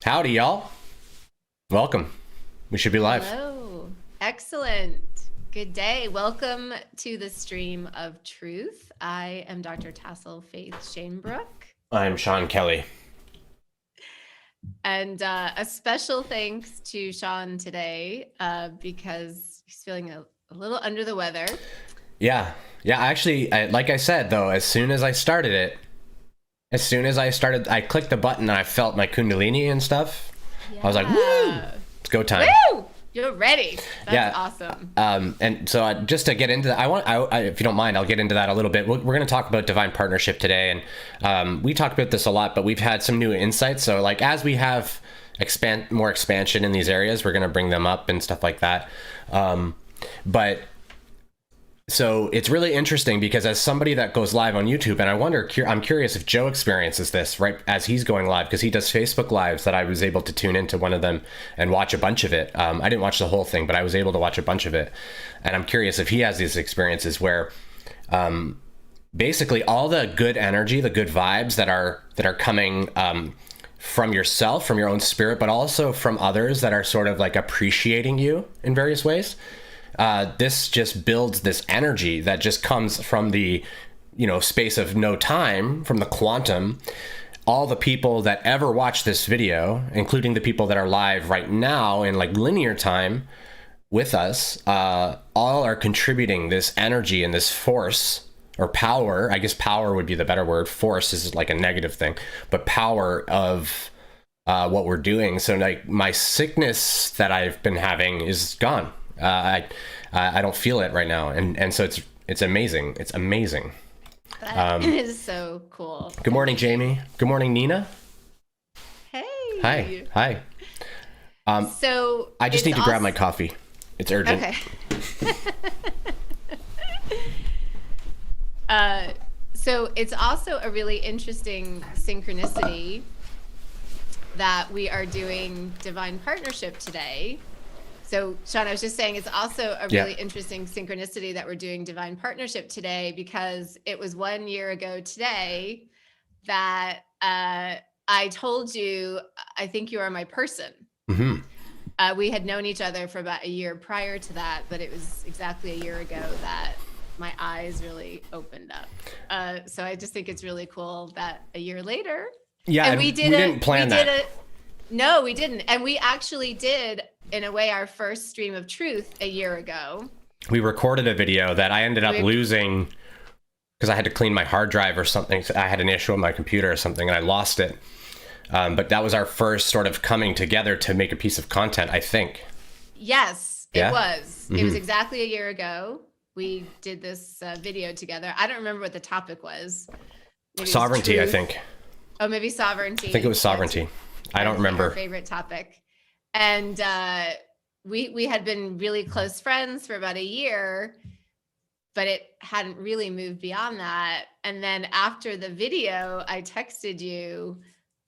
Howdy, y'all. Welcome. We should be live. Hello. Excellent. Good day. Welcome to the stream of truth. I am Dr. Tassel Faith Shanebrook. I'm Sean Kelly. And a special thanks to Sean today because he's feeling a little under the weather. Yeah. Actually, like I said, though, as soon as I started, I clicked the button and I felt my kundalini and stuff. Yeah. I was like, woo, it's go time. Woo! You're ready. That's awesome. And so just to get into that, if you don't mind, I'll get into that a little bit. We're going to talk about divine partnership today. And we talked about this a lot, but we've had some new insights. So like, as we have more expansion in these areas, we're going to bring them up and stuff like that. So it's really interesting because as somebody that goes live on YouTube, and I'm curious if Joe experiences this right as he's going live, because he does Facebook Lives that I was able to tune into one of them and watch a bunch of it. I didn't watch the whole thing, but I was able to watch a bunch of it. And I'm curious if he has these experiences where basically all the good energy, the good vibes that are coming from yourself, from your own spirit, but also from others that are sort of like appreciating you in various ways. This just builds this energy that just comes from the, space of no time, from the quantum. All the people that ever watch this video, including the people that are live right now in like linear time with us, all are contributing this energy and this force or power. I guess power would be the better word. Force is like a negative thing, but power of what we're doing. So like my sickness that I've been having is gone. I don't feel it right now, and so it's amazing. It's amazing. That is so cool. Good morning, Jamie. Good morning, Nina. Hey. Hi. So I just need to grab my coffee. It's urgent. Okay. So it's also a really interesting synchronicity that we are doing divine partnership today. So, Sean, I was just saying it's also a really interesting synchronicity that we're doing divine partnership today, because it was 1 year ago today that I told you, I think you are my person. Mm-hmm. We had known each other for about a year prior to that, but it was exactly a year ago that my eyes really opened up. So I just think it's really cool that a year later. Yeah, and we didn't plan that. No, we didn't. And we actually did, in a way, our first stream of truth a year ago. We recorded a video that I ended up losing because I had to clean my hard drive or something. I had an issue with my computer or something and I lost it. But that was our first sort of coming together to make a piece of content, I think. Yes, it was. Mm-hmm. It was exactly a year ago. We did this video together. I don't remember what the topic was. Maybe sovereignty, I think. Oh, maybe sovereignty. I think it was sovereignty. I don't remember. Our favorite topic. And we had been really close friends for about a year, but it hadn't really moved beyond that. And then after the video, I texted you,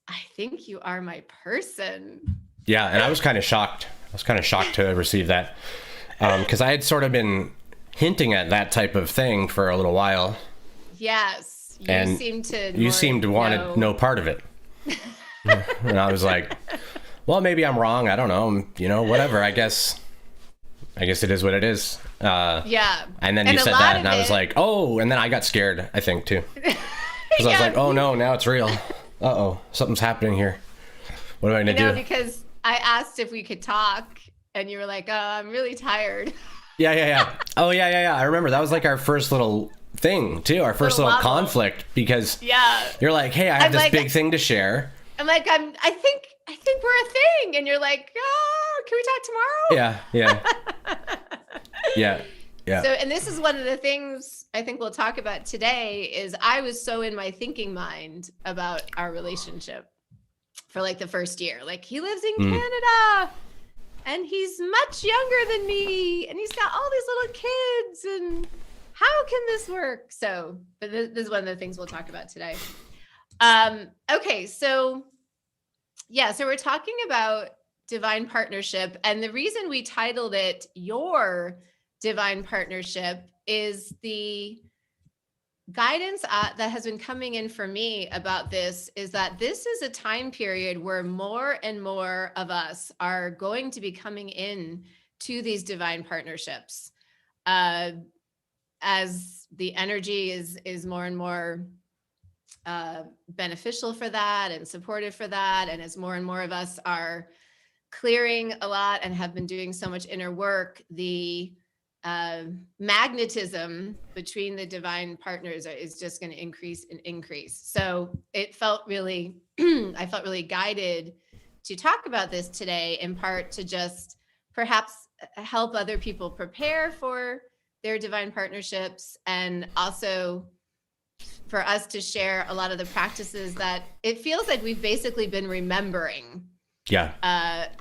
I think you are my person. Yeah, and I was kind of shocked. To receive that because I had sort of been hinting at that type of thing for a little while. Yes, you seemed to want no part of it. And I was like, well, maybe I'm wrong. I don't know. Whatever. I guess it is what it is. Yeah. And then you said that and I was like, oh, and then I got scared, I think, too. Because I was like, oh, no, now it's real. Uh-oh, something's happening here. What am I going to do? Because I asked if we could talk and you were like, oh, I'm really tired. Yeah. Oh, yeah. I remember that was like our first little thing, too. Our first little conflict because you're like, hey, I have this big thing to share. I'm like, I think we're a thing. And you're like, oh, can we talk tomorrow? Yeah. So, and this is one of the things I think we'll talk about today is I was so in my thinking mind about our relationship for like the first year. Like he lives in Canada and he's much younger than me and he's got all these little kids and how can this work? So, but this is one of the things we'll talk about today. Okay, so we're talking about divine partnership, and the reason we titled it Your Divine Partnership is the guidance that has been coming in for me about this is that this is a time period where more and more of us are going to be coming in to these divine partnerships, as the energy is more and more beneficial for that and supportive for that, and as more and more of us are clearing a lot and have been doing so much inner work, the magnetism between the divine partners is just going to increase and increase. So it felt really, I felt really guided to talk about this today, in part to just perhaps help other people prepare for their divine partnerships, and also for us to share a lot of the practices that it feels like we've basically been remembering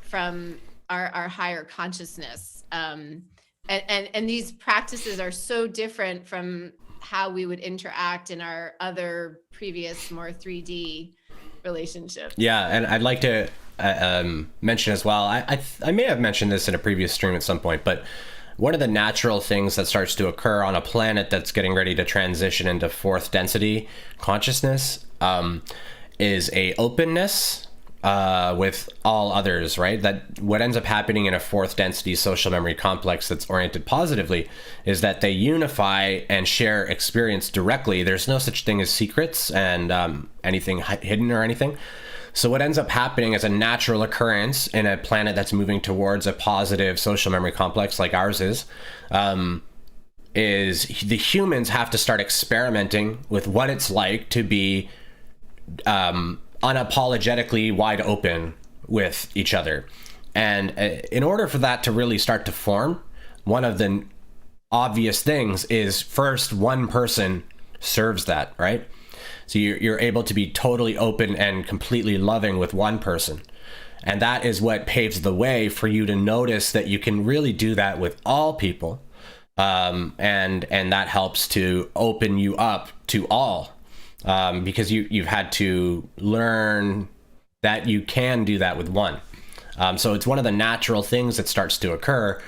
from our higher consciousness. And these practices are so different from how we would interact in our other previous more 3D relationships. Yeah, and I'd like to mention as well, I may have mentioned this in a previous stream at some point, but one of the natural things that starts to occur on a planet that's getting ready to transition into fourth density consciousness is a openness with all others, right? That what ends up happening in a fourth density social memory complex that's oriented positively is that they unify and share experience directly. There's no such thing as secrets and anything hidden or anything. So what ends up happening as a natural occurrence in a planet that's moving towards a positive social memory complex like ours is the humans have to start experimenting with what it's like to be unapologetically wide open with each other. And in order for that to really start to form, one of the obvious things is first one person serves that, right? So you're able to be totally open and completely loving with one person. And that is what paves the way for you to notice that you can really do that with all people. And that helps to open you up to all. Because you've had to learn that you can do that with one. So it's one of the natural things that starts to occur.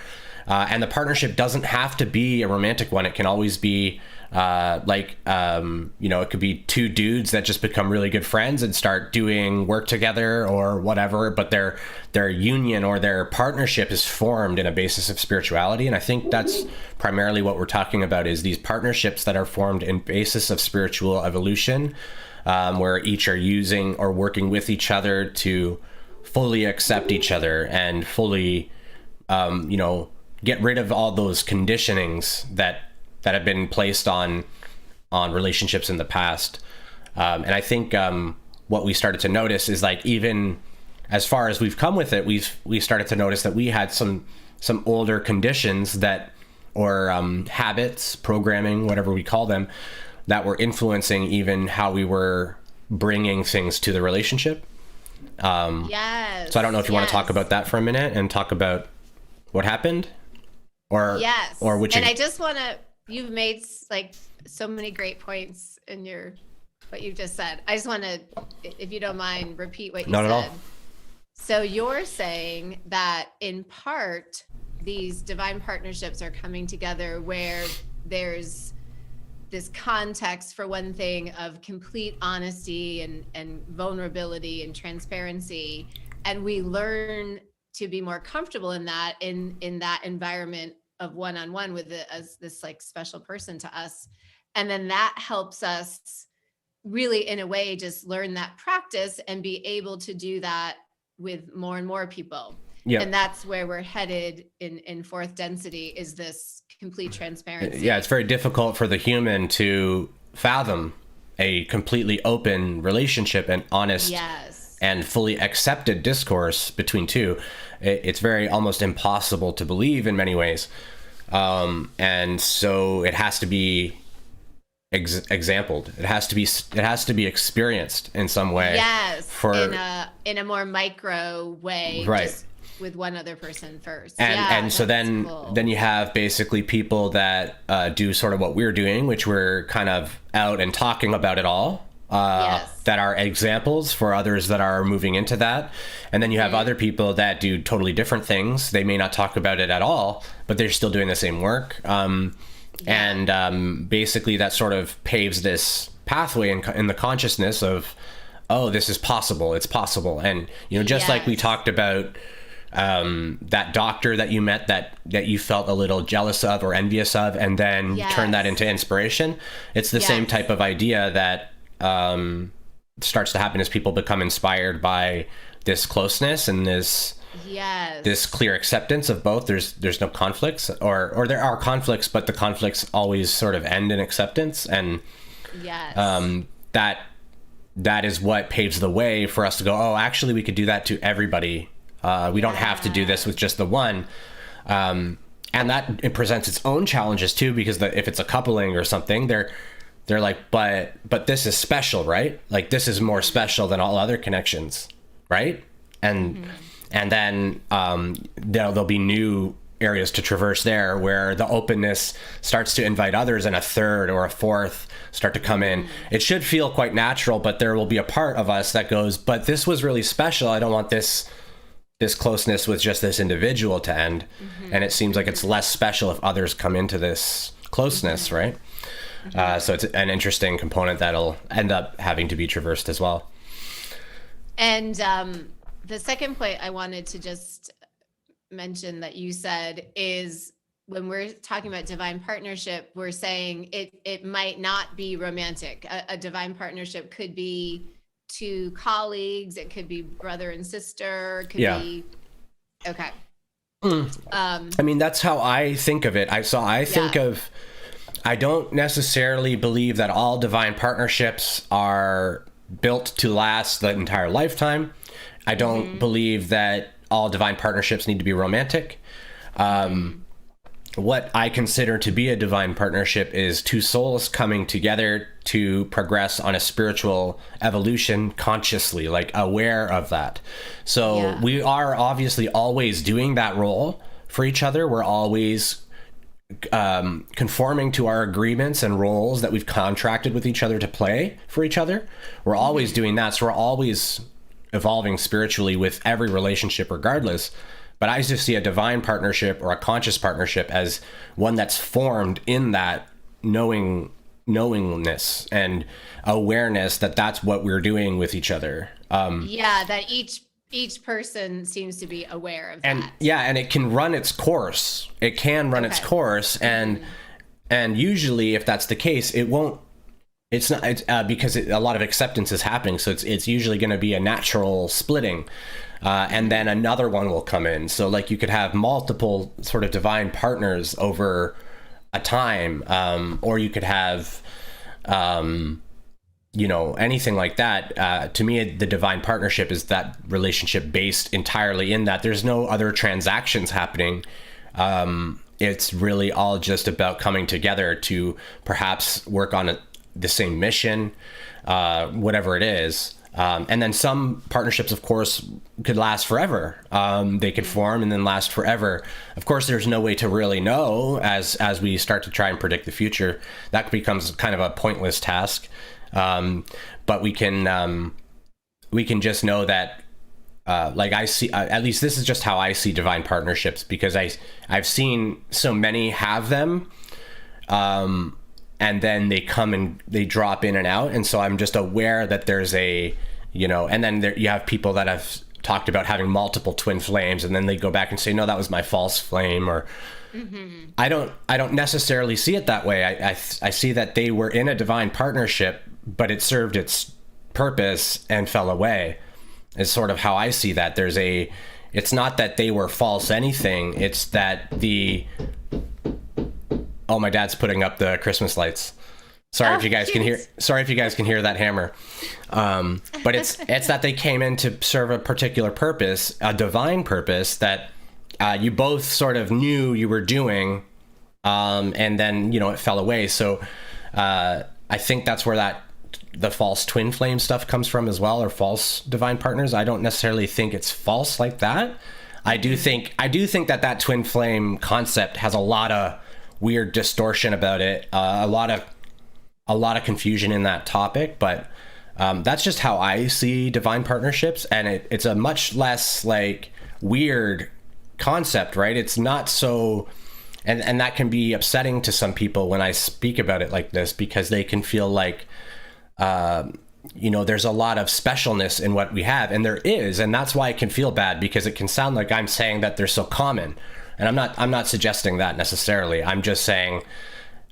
And the partnership doesn't have to be a romantic one. It can always be it could be two dudes that just become really good friends and start doing work together or whatever, but their union or their partnership is formed in a basis of spirituality. And I think that's primarily what we're talking about, is these partnerships that are formed in basis of spiritual evolution, where each are using or working with each other to fully accept each other and fully, get rid of all those conditionings that have been placed on relationships in the past. And I think what we started to notice is, like, even as far as we've come with it, we started to notice that we had some older conditions that, or habits, programming, whatever we call them, that were influencing even how we were bringing things to the relationship. Yes. So I don't know if you want to talk about that for a minute and talk about what happened, or yes, or which. And I just want to. You've made like so many great points in what you've just said. I just want to, if you don't mind, repeat what you said. Not at all. So you're saying that in part, these divine partnerships are coming together where there's this context, for one thing, of complete honesty and vulnerability and transparency. And we learn to be more comfortable in that environment of one-on-one with it as this like special person to us. And then that helps us really, in a way, just learn that practice and be able to do that with more and more people. Yeah. And that's where we're headed in fourth density, is this complete transparency. Yeah, it's very difficult for the human to fathom a completely open relationship and honest, yes, and fully accepted discourse between two. It's very almost impossible to believe in many ways. And so it has to be exampled. It has to be experienced in some way. Yes, in a more micro way, right? Just with one other person first. And so then you have basically people that do sort of what we're doing, which we're kind of out and talking about it all. Yes. That are examples for others that are moving into that. And then you have other people that do totally different things. They may not talk about it at all, but they're still doing the same work. And basically that sort of paves this pathway in the consciousness of, oh, this is possible. It's possible. And, you know, just like we talked about that doctor that you met that you felt a little jealous of or envious of, and then turn that into inspiration. It's the same type of idea that starts to happen as people become inspired by this closeness and this clear acceptance of both. There's no conflicts, or there are conflicts, but the conflicts always sort of end in acceptance. And that is what paves the way for us to go, oh, actually we could do that to everybody. We don't have to do this with just the one. And that it presents its own challenges too, because if it's a coupling or something, they're like, but this is special, right? Like, this is more special than all other connections, right? And then there'll be new areas to traverse there, where the openness starts to invite others, and a third or a fourth start to come in. It should feel quite natural, but there will be a part of us that goes, but this was really special. I don't want this closeness with just this individual to end. And it seems like it's less special if others come into this closeness, right? So it's an interesting component that'll end up having to be traversed as well. And the second point I wanted to just mention that you said is, when we're talking about divine partnership, we're saying it might not be romantic. A divine partnership could be two colleagues, it could be brother and sister, it could be okay. I mean, that's how I think of it. I think of, I don't necessarily believe that all divine partnerships are built to last the entire lifetime. I don't believe that all divine partnerships need to be romantic. What I consider to be a divine partnership is two souls coming together to progress on a spiritual evolution consciously, like aware of that. So we are obviously always doing that role for each other. We're always conforming to our agreements and roles that we've contracted with each other to play for each other. We're always doing that. So we're always evolving spiritually with every relationship regardless. But I just see a divine partnership or a conscious partnership as one that's formed in that knowingness and awareness that that's what we're doing with each other. That each person seems to be aware of that. And it can run its course. It can run its course, and usually, if that's the case, it won't. It's not because a lot of acceptance is happening, so it's usually going to be a natural splitting. And then another one will come in. So like you could have multiple sort of divine partners over a time, or you could have, anything like that. To me, the divine partnership is that relationship based entirely in that there's no other transactions happening. It's really all just about coming together to perhaps work on the same mission, whatever it is. And then some partnerships, of course, could last forever. They could form and then last forever. Of course, there's no way to really know as we start to try and predict the future. That becomes kind of a pointless task. But we can just know that, like I see, at least this is just how I see divine partnerships, because I've seen so many have them. And then they come and they drop in and out. And so I'm just aware that there's and then you have people that have talked about having multiple twin flames, and then they go back and say, no, that was my false flame. Or I don't necessarily see it that way. I see that they were in a divine partnership, but it served its purpose and fell away, is sort of how I see that. It's not that they were false anything. It's that oh, my dad's putting up the Christmas lights. Sorry if you guys can hear that hammer. But it's that they came in to serve a particular purpose, a divine purpose that you both sort of knew you were doing, and then it fell away. So I think that's where the false twin flame stuff comes from as well, or false divine partners. I don't necessarily think it's false like that. I do think that twin flame concept has a lot of weird distortion about it, a lot of confusion in that topic, but that's just how I see divine partnerships, and it's a much less like weird concept, right? It's not so and that can be upsetting to some people when I speak about it like this, because they can feel like, there's a lot of specialness in what we have, and there is, and that's why it can feel bad, because it can sound like I'm saying that they're so common, and I'm not suggesting that necessarily. I'm just saying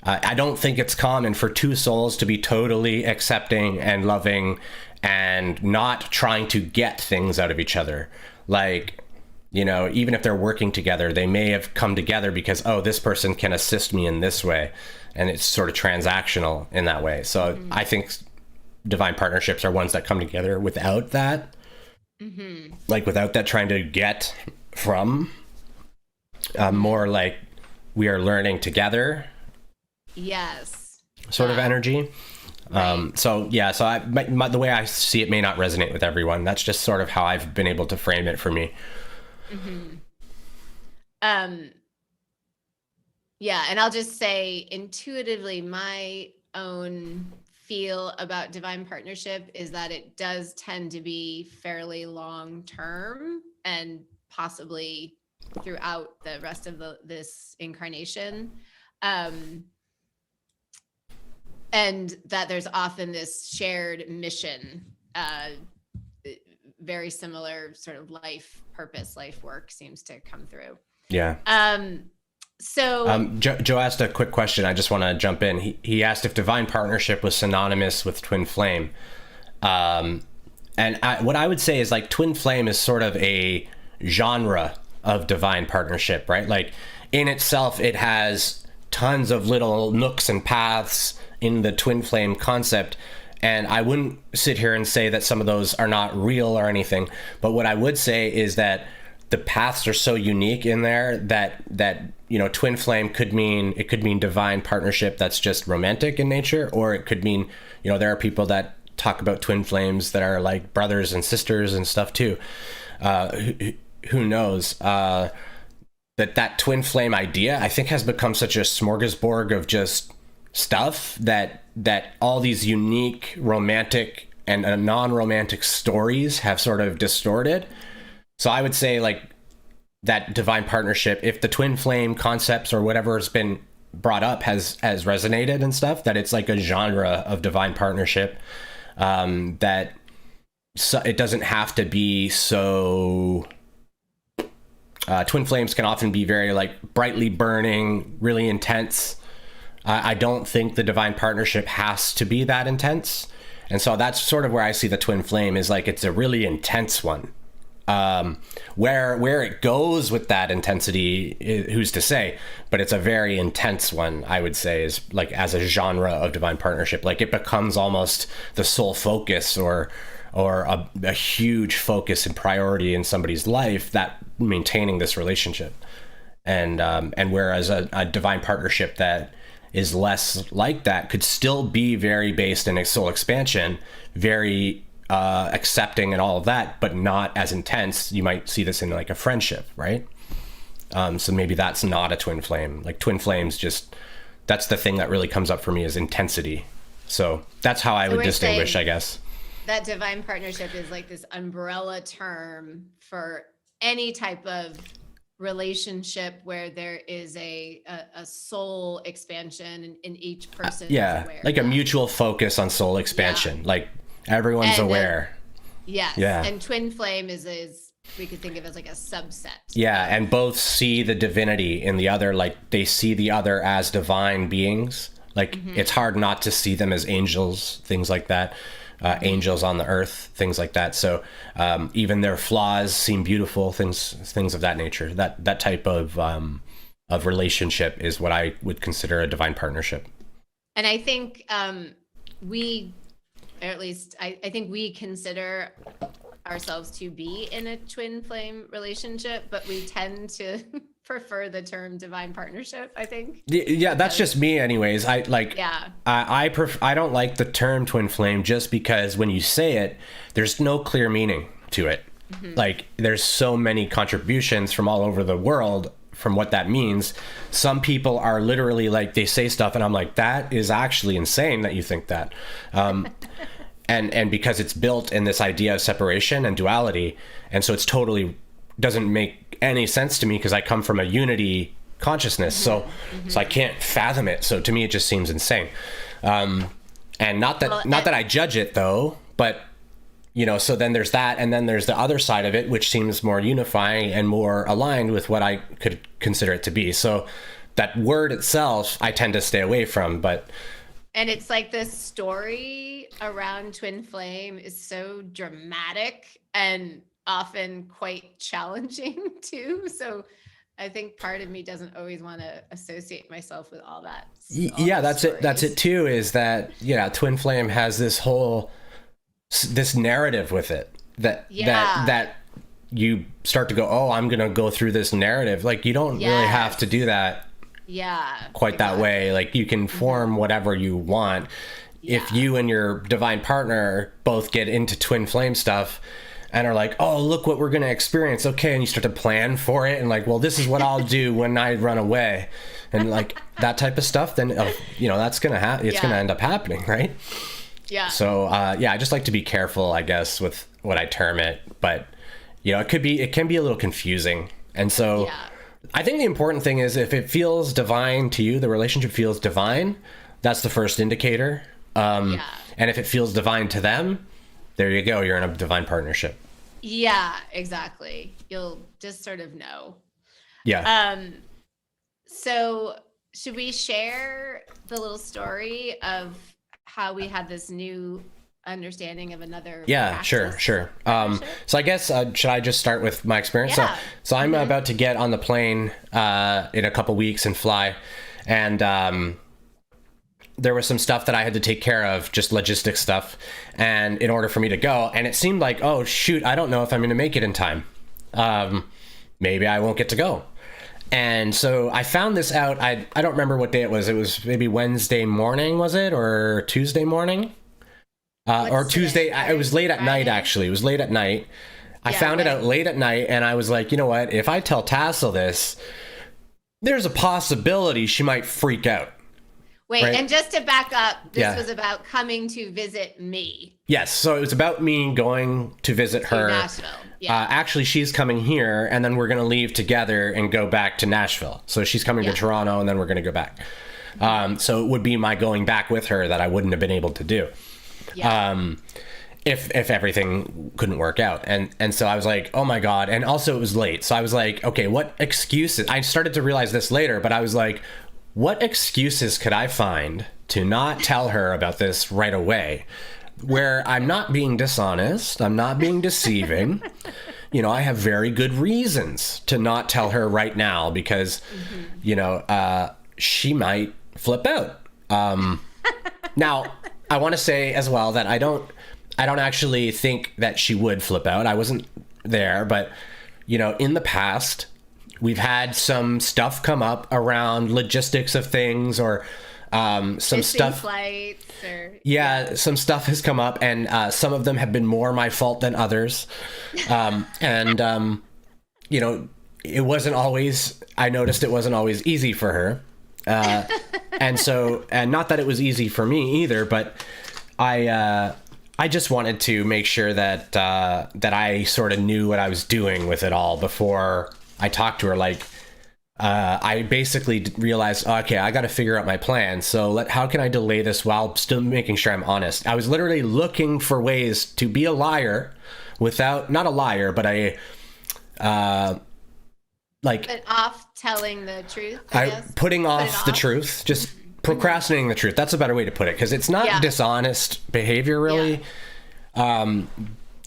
I don't think it's common for two souls to be totally accepting and loving and not trying to get things out of each other. Like, even if they're working together, they may have come together because, oh, this person can assist me in this way, and it's sort of transactional in that way. So I think divine partnerships are ones that come together without that, like without that trying to get from, more like we are learning together. Yes. Sort of energy. Right. So the way I see it may not resonate with everyone. That's just sort of how I've been able to frame it for me. Yeah. And I'll just say intuitively, my own feel about divine partnership is that it does tend to be fairly long term and possibly throughout the rest of this incarnation. And that there's often this shared mission, very similar sort of life purpose, life work seems to come through. Yeah. Joe asked a quick question. I just want to jump in. He asked if divine partnership was synonymous with twin flame. What I would say is, like, twin flame is sort of a genre of divine partnership, right? Like, in itself, it has tons of little nooks and paths in the twin flame concept. And I wouldn't sit here and say that some of those are not real or anything. But what I would say is that the paths are so unique in there that twin flame could mean divine partnership that's just romantic in nature, or it could mean, there are people that talk about twin flames that are like brothers and sisters and stuff too. Who knows? That twin flame idea, I think, has become such a smorgasbord of just stuff that all these unique romantic and non-romantic stories have sort of distorted. So I would say, like, that divine partnership, if the twin flame concepts or whatever has been brought up has resonated and stuff, that it's like a genre of divine partnership, that it doesn't have to be so. Twin flames can often be very, like, brightly burning, really intense. I don't think the divine partnership has to be that intense. And so that's sort of where I see the twin flame, is like, it's a really intense one. Where it goes with that intensity, who's to say, but it's a very intense one, I would say, is like, as a genre of divine partnership, like, it becomes almost the sole focus or a huge focus and priority in somebody's life, that maintaining this relationship. And whereas a divine partnership that is less like that could still be very based in a soul expansion, very accepting and all of that, but not as intense. You might see this in, like, a friendship, right? So maybe that's not a twin flame. Like, twin flames, just, that's the thing that really comes up for me, is intensity. So that's how I would distinguish, I guess. That divine partnership is like this umbrella term for any type of relationship where there is a soul expansion in each person. Yeah, like a mutual focus on soul expansion. Like, everyone's aware. Yes. Yeah. And twin flame is we could think of as like a subset. Yeah, and both see the divinity in the other, like, they see the other as divine beings. Like, it's hard not to see them as angels, things like that. Angels on the earth, things like that. So even their flaws seem beautiful, things of that nature. That type of relationship is what I would consider a divine partnership. And I think we, or at least I think we consider ourselves to be in a twin flame relationship, but we tend to prefer the term divine partnership, I think. Yeah, that's just me anyways. I don't like the term twin flame, just because when you say it, there's no clear meaning to it. Like, there's so many contributions from all over the world from what that means. Some people are literally like, they say stuff and I'm like, that is actually insane that you think that. And because it's built in this idea of separation and duality, and so it's totally doesn't make any sense to me, because I come from a unity consciousness. So I can't fathom it. So to me, it just seems insane. And not that I judge it though, but so then there's that, and then there's the other side of it, which seems more unifying and more aligned with what I could consider it to be. So that word itself, I tend to stay away from, and it's like the story around twin flame is so dramatic and often quite challenging too. So I think part of me doesn't always want to associate myself with all that. That's it. That's it too, is that, twin flame has this narrative with it that you start to go, oh, I'm going to go through this narrative. Like, you don't really have to do that. Quite that way. Like, you can form whatever you want. If you and your divine partner both get into twin flame stuff and are like, oh, look what we're going to experience. Okay. And you start to plan for it and like, well, this is what I'll do when I run away. And like that type of stuff, then, that's going to happen. It's going to end up happening. Right. Yeah. So, I just like to be careful, I guess, with what I term it, but it can be a little confusing. And so I think the important thing is, if it feels divine to you, the relationship feels divine, that's the first indicator. And if it feels divine to them, there you go. You're in a divine partnership. Yeah, exactly. You'll just sort of know. Yeah. So should we share the little story of how we had this new understanding of another practice? Sure. So I guess should I just start with my experience? So I'm about to get on the plane in a couple weeks and fly, and there was some stuff that I had to take care of, just logistics stuff, and in order for me to go, and it seemed like, oh shoot, I don't know if I'm going to make it in time. Maybe I won't get to go. And so I found this out. I don't remember what day it was. It was maybe Wednesday morning, was it? Or Tuesday morning? Or Tuesday. It was late at night, actually. It was late at night. I found it out late at night, and I was like, you know what? If I tell Tassel this, there's a possibility she might freak out. Wait, right? And just to back up, this was about coming to visit me. Yes, so it was about me going to visit her. Nashville. Yeah. Actually, she's coming here, and then we're going to leave together and go back to Nashville. So she's coming to Toronto, and then we're going to go back. So it would be my going back with her that I wouldn't have been able to do. Yeah. If everything couldn't work out. And so I was like, oh my God. And also it was late. So I was like, okay, what excuses? I started to realize this later, but I was like, what excuses could I find to not tell her about this right away, where I'm not being dishonest, I'm not being deceiving. I have very good reasons to not tell her right now, because, she might flip out. Now, I want to say as well that I don't actually think that she would flip out. I wasn't there, but, in the past, we've had some stuff come up around logistics of things, or some missing stuff. Flights or, some stuff has come up, and some of them have been more my fault than others. It wasn't always. I noticed it wasn't always easy for her, and not that it was easy for me either, but I just wanted to make sure that I sort of knew what I was doing with it all before I talked to her. Like, I basically realized, okay, I got to figure out my plan. So how can I delay this while still making sure I'm honest? I was literally looking for ways to be a liar not a liar, but but off telling the truth, I guess. Putting off the truth, just procrastinating the truth. That's a better way to put it, because it's not dishonest behavior, really. And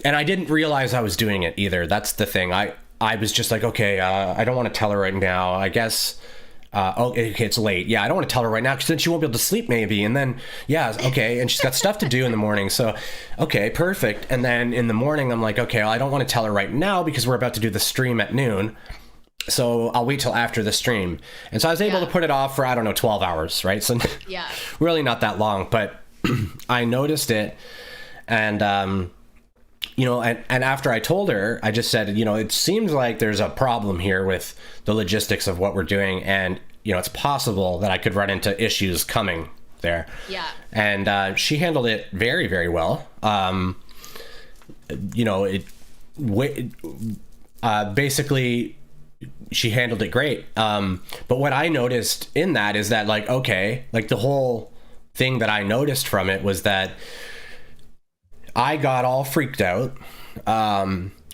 I didn't realize I was doing it either. That's the thing. I was just like, okay, I don't want to tell her right now. I guess, okay, it's late. Yeah, I don't want to tell her right now, because then she won't be able to sleep maybe. And then, okay, and she's got stuff to do in the morning. So, okay, perfect. And then in the morning, I'm like, okay, well, I don't want to tell her right now because we're about to do the stream at noon. So I'll wait till after the stream. And so I was able to put it off for, 12 hours, right? So really not that long, but I noticed it. And, and after I told her, I just said, it seems like there's a problem here with the logistics of what we're doing. And, it's possible that I could run into issues coming there. Yeah. And she handled it very, very well. Basically, she handled it great. But what I noticed in that is that, like, okay, like the whole thing that I noticed from it was that I got all freaked out,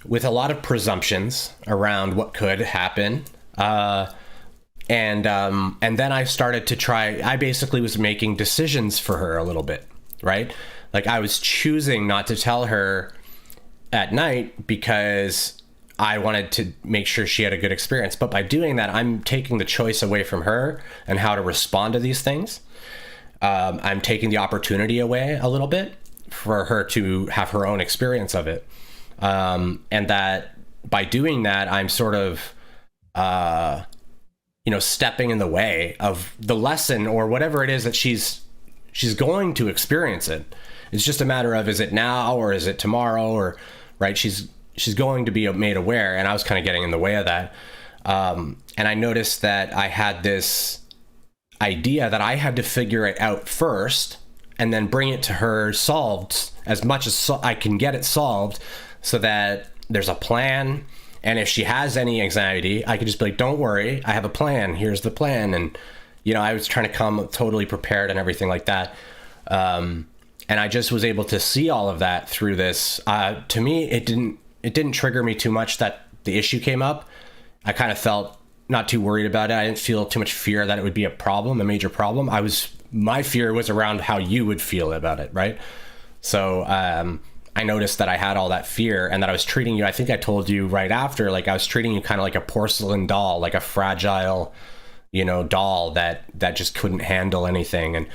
with a lot of presumptions around what could happen. And then I started to try, I basically was making decisions for her a little bit, right? Like I was choosing not to tell her at night because I wanted to make sure she had a good experience. But by doing that, I'm taking the choice away from her and how to respond to these things. I'm taking the opportunity away a little bit for her to have her own experience of it. And that by doing that, I'm sort of, stepping in the way of the lesson or whatever it is that she's going to experience it. It's just a matter of, is it now or is it tomorrow, or right. She's going to be made aware. And I was kind of getting in the way of that. And I noticed that I had this idea that I had to figure it out first and then bring it to her solved as much as I can get it solved, so that there's a plan. And if she has any anxiety, I could just be like, don't worry, I have a plan. Here's the plan. And, I was trying to come totally prepared and everything like that. And I just was able to see all of that through this. To me, it didn't trigger me too much that the issue came up. I kind of felt not too worried about it. I didn't feel too much fear that it would be a major problem. My fear was around how you would feel about it, right? So, I noticed that I had all that fear and that I was treating you, I think I told you right after, like I was treating you kind of like a porcelain doll, like a fragile, doll that just couldn't handle anything. And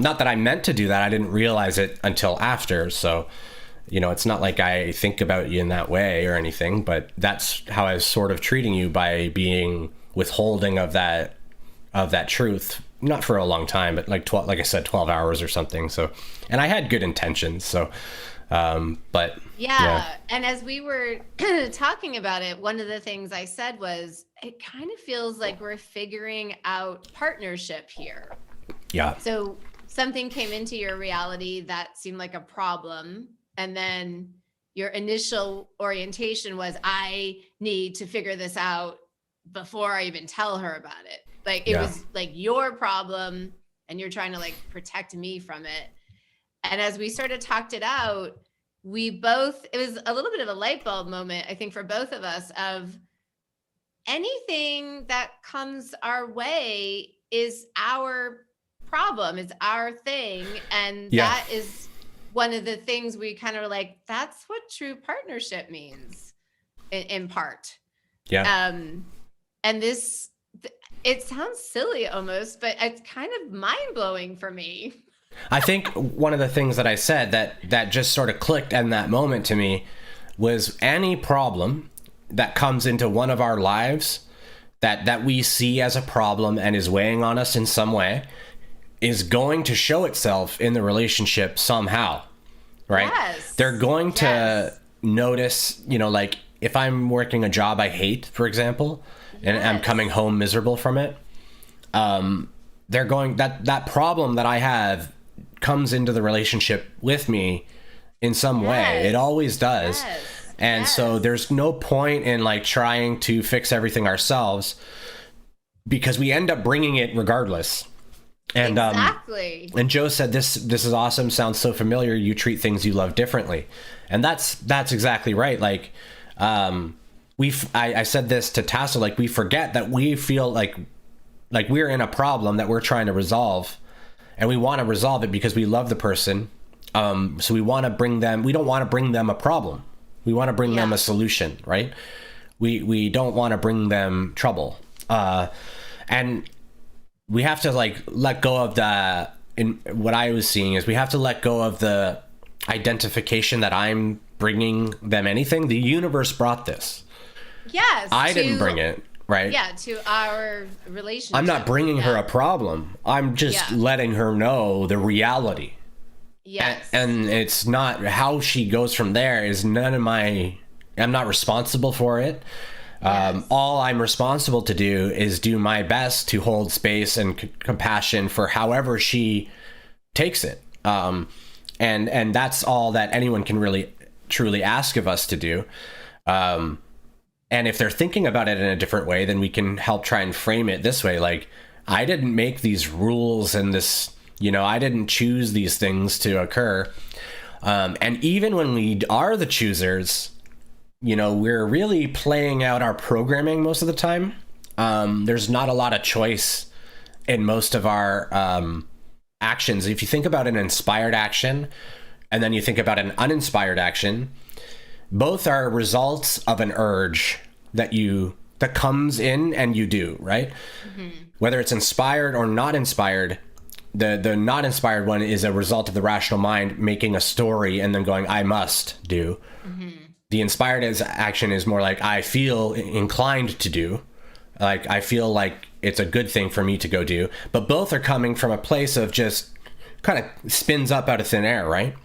not that I meant to do that. I didn't realize it until after. So, it's not like I think about you in that way or anything, but that's how I was sort of treating you, by being withholding of that truth, not for a long time, but like 12 hours or something. So, and I had good intentions. So, but yeah. And as we were talking about it, one of the things I said was, it kind of feels like we're figuring out partnership here. Yeah. So something came into your reality that seemed like a problem, and then your initial orientation was, I need to figure this out before I even tell her about it. Like it was like your problem, and you're trying to like protect me from it. And as we sort of talked it out, it was a little bit of a light bulb moment, I think, for both of us, of anything that comes our way is our problem, is our thing. And that is one of the things we kind of were like, that's what true partnership means in part. Yeah. And this, it sounds silly almost, but it's kind of mind blowing for me. I think one of the things that I said that just sort of clicked in that moment to me was, any problem that comes into one of our lives that we see as a problem and is weighing on us in some way is going to show itself in the relationship somehow, right? Yes. They're going to notice, like if I'm working a job I hate, for example, and I'm coming home miserable from it, they're going, that problem that I have comes into the relationship with me in some way. It always does. And so there's no point in like trying to fix everything ourselves, because we end up bringing it regardless. And exactly. And Joe said, this is awesome, sounds so familiar, you treat things you love differently. And that's exactly right. Like I said this to Tassel, like we forget that we feel like we're in a problem that we're trying to resolve, and we want to resolve it because we love the person. So we want to bring them, we don't want to bring them a problem. We want to bring them a solution, right? We don't want to bring them trouble. And we have to like let go of what I was seeing is we have to let go of the identification that I'm bringing them anything. The universe brought this. Yes. I didn't bring it. Right. Yeah, to our relationship. I'm not bringing her a problem. I'm just letting her know the reality. Yes. And it's not how she goes from there is I'm not responsible for it. All I'm responsible to do is do my best to hold space and compassion for however she takes it. And that's all that anyone can really truly ask of us to do. And if they're thinking about it in a different way, then we can help try and frame it this way. Like, I didn't make these rules and this, I didn't choose these things to occur. And even when we are the choosers, we're really playing out our programming most of the time. There's not a lot of choice in most of our actions. If you think about an inspired action and then you think about an uninspired action, both are results of an urge that comes in and you do, right? Mm-hmm. Whether it's inspired or not inspired, the not inspired one is a result of the rational mind making a story and then going, I must do. Mm-hmm. The inspired action is more like, I feel inclined to do. Like, I feel like it's a good thing for me to go do. But both are coming from a place of just kind of spins up out of thin air, right?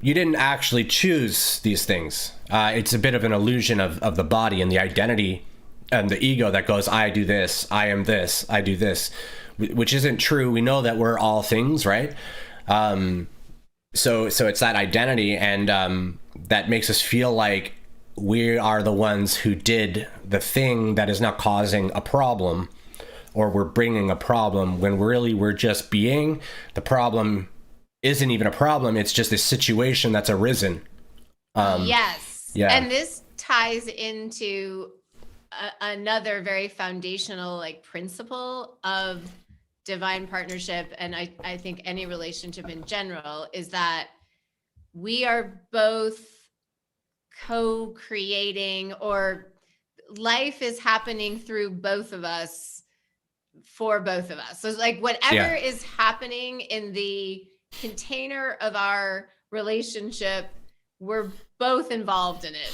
You didn't actually choose these things. It's a bit of an illusion of the body and the identity and the ego that goes, I do this, I am this, I do this, which isn't true. We know that we're all things, right? So it's that identity, and that makes us feel like we are the ones who did the thing that is not causing a problem, or we're bringing a problem, when really we're just being. The problem isn't even a problem. It's just a situation that's arisen. Yes. Yeah. And this ties into another very foundational principle of divine partnership. And I think any relationship in general is that we are both co-creating, or life is happening through both of us, for both of us. So it's whatever is happening in the container of our relationship, we're both involved in it.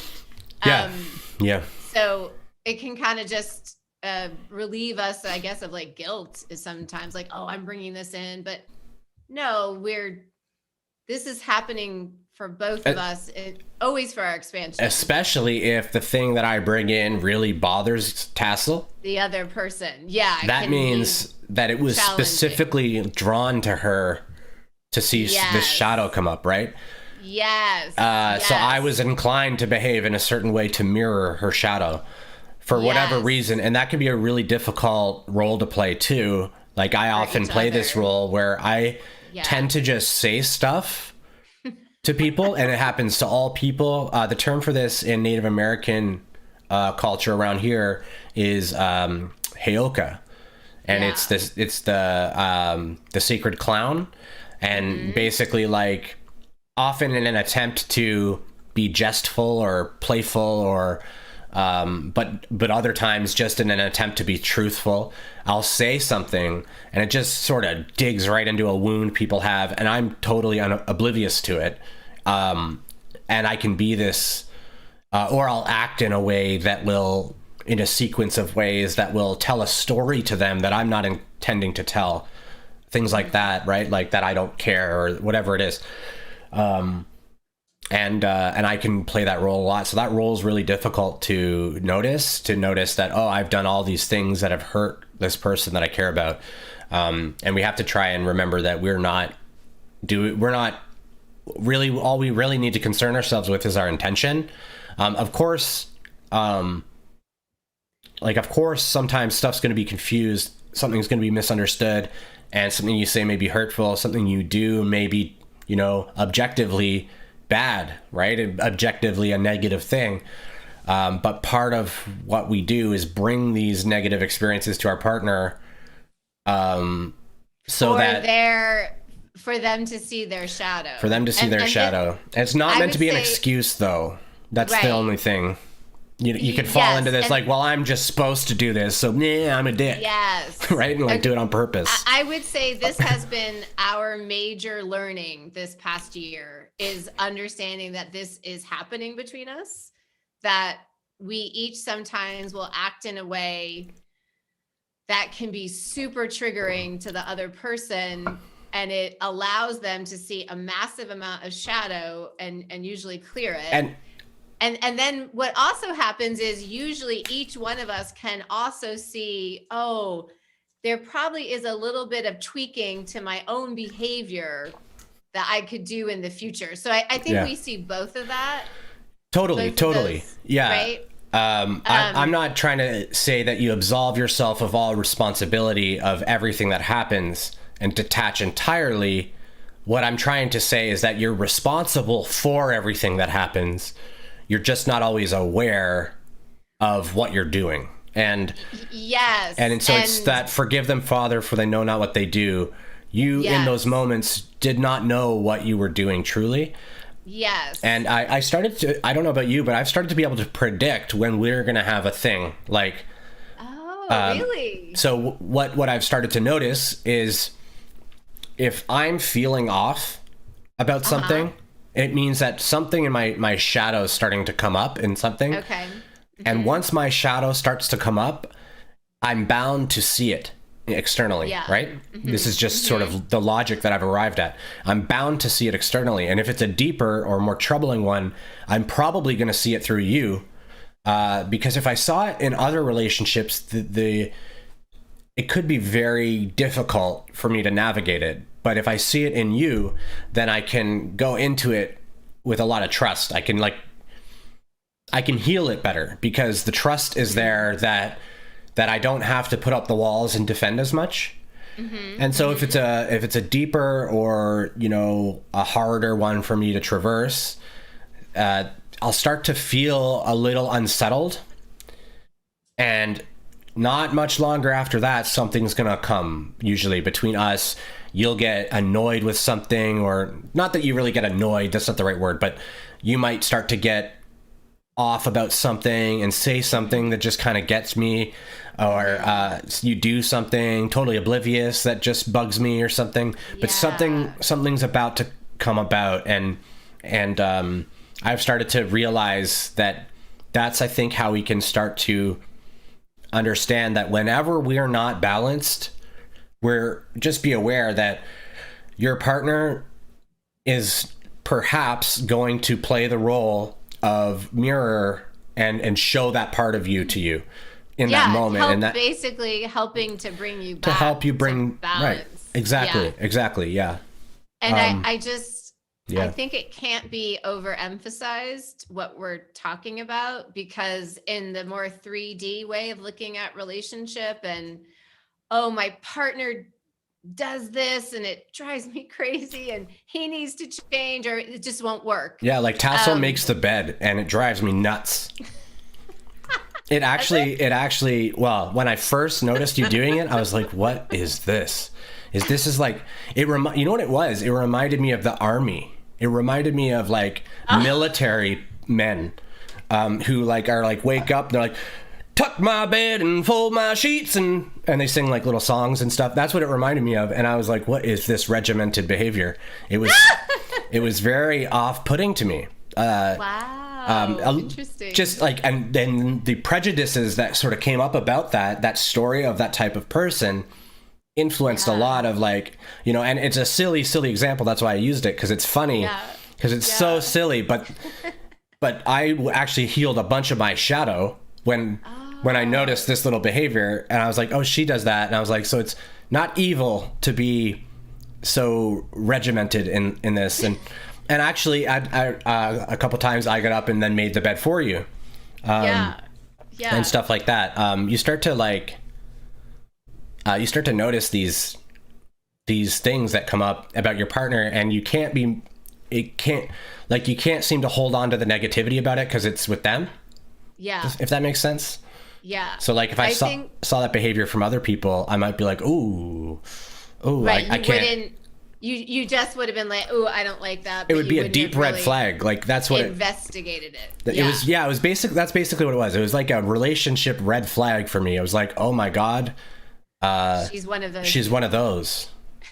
So it can kind of just relieve us, I guess, of guilt is sometimes oh, I'm bringing this in, but no, this is happening for both of us, always for our expansion. Especially if the thing that I bring in really bothers Tassel, the other person. Yeah. That means that it was specifically drawn to her to see this shadow come up, right? Yes. So I was inclined to behave in a certain way to mirror her shadow for whatever reason. And that can be a really difficult role to play too. Like, I often play this role where I tend to just say stuff to people, and it happens to all people. The term for this in Native American culture around here is heyoka. And it's the sacred clown. And basically, often in an attempt to be jestful or playful, or but other times just in an attempt to be truthful, I'll say something and it just sort of digs right into a wound people have, and I'm totally oblivious to it. And I can be this, or I'll act in a way that will, in a sequence of ways that will tell a story to them that I'm not intending to tell. Things like that, right? Like that I don't care, or whatever it is. And I can play that role a lot. So that role is really difficult to notice that, oh, I've done all these things that have hurt this person that I care about. And we have to try and remember that we're not really, all we really need to concern ourselves with is our intention. Of course, sometimes stuff's going to be confused. Something's going to be misunderstood, and something you say may be hurtful. Something you do may be, objectively bad, right? Objectively a negative thing. But part of what we do is bring these negative experiences to our partner, for them to see their shadow. For them to see their shadow. It's not meant to be an excuse, though. That's the only thing. You could fall into this, well, I'm just supposed to do this, so I'm a dick. Yes. Right? And do it on purpose. I would say this has been our major learning this past year, is understanding that this is happening between us, that we each sometimes will act in a way that can be super triggering to the other person, and it allows them to see a massive amount of shadow and usually clear it. And then what also happens is usually each one of us can also see, oh, there probably is a little bit of tweaking to my own behavior that I could do in the future. So I think we see both of that. Totally, Both of totally. those, Yeah. right? I'm not trying to say that you absolve yourself of all responsibility of everything that happens and detach entirely. What I'm trying to say is that you're responsible for everything that happens. You're just not always aware of what you're doing. Yes. And so it's that forgive them, Father, for they know not what they do. You, in those moments, did not know what you were doing truly. Yes. And I started to, I don't know about you, but I've started to be able to predict when we're going to have a thing. Like, really? so what I've started to notice is if I'm feeling off about something, it means that something in my shadow is starting to come up in something. Okay. And once my shadow starts to come up, I'm bound to see it externally, right? This is just sort of the logic that I've arrived at. I'm bound to see it externally. And if it's a deeper or more troubling one, I'm probably going to see it through you. Because if I saw it in other relationships, it could be very difficult for me to navigate it. But if I see it in you, then I can go into it with a lot of trust. I can heal it better because the trust is there that I don't have to put up the walls and defend as much. And so if it's a deeper or, a harder one for me to traverse, I'll start to feel a little unsettled. And not much longer after that, something's going to come usually between us. You'll get annoyed with something, or not that you really get annoyed. That's not the right word, but you might start to get off about something and say something that just kind of gets me, or you do something totally oblivious that just bugs me or something. But something's about to come about, and I've started to realize that that's, I think, how we can start to understand that whenever we're not balanced, just be aware that your partner is perhaps going to play the role of mirror and show that part of you to you in that moment, and that basically helping to bring you back, to help you bring balance. Right, exactly, yeah. And I think it can't be overemphasized what we're talking about, because in the more 3D way of looking at relationship, and my partner does this and it drives me crazy and he needs to change, or it just won't work. Yeah, like Tassel makes the bed and it drives me nuts. It actually, well, when I first noticed you doing it, I was like, what is this? This is like, you know what it was? It reminded me of the army. It reminded me of like military men who are wake up and they're like, tuck my bed and fold my sheets, and they sing like little songs and stuff. That's what it reminded me of. And I was like, what is this regimented behavior? It was very off-putting to me. Wow. Interesting. Just and then the prejudices that sort of came up about that story of that type of person influenced a lot of and it's a silly example. That's why I used it, because it's funny, because it's so silly. But I actually healed a bunch of my shadow when I noticed this little behavior, and I was like, oh, she does that. And I was like, so it's not evil to be so regimented in this. And actually, I a couple times I got up and then made the bed for you. And stuff like that. You start to notice these things that come up about your partner, and you can't seem to hold on to the negativity about it because it's with them. Yeah. If that makes sense. Yeah. So if I saw that behavior from other people, I might be like, ooh, right. I can't. You just would have been like, ooh, I don't like that. It would be a deep red flag. Like that's what investigated it. It was. Yeah, it was basically. That's basically what it was. It was like a relationship red flag for me. It was like, oh my God, she's one of those. She's one of those.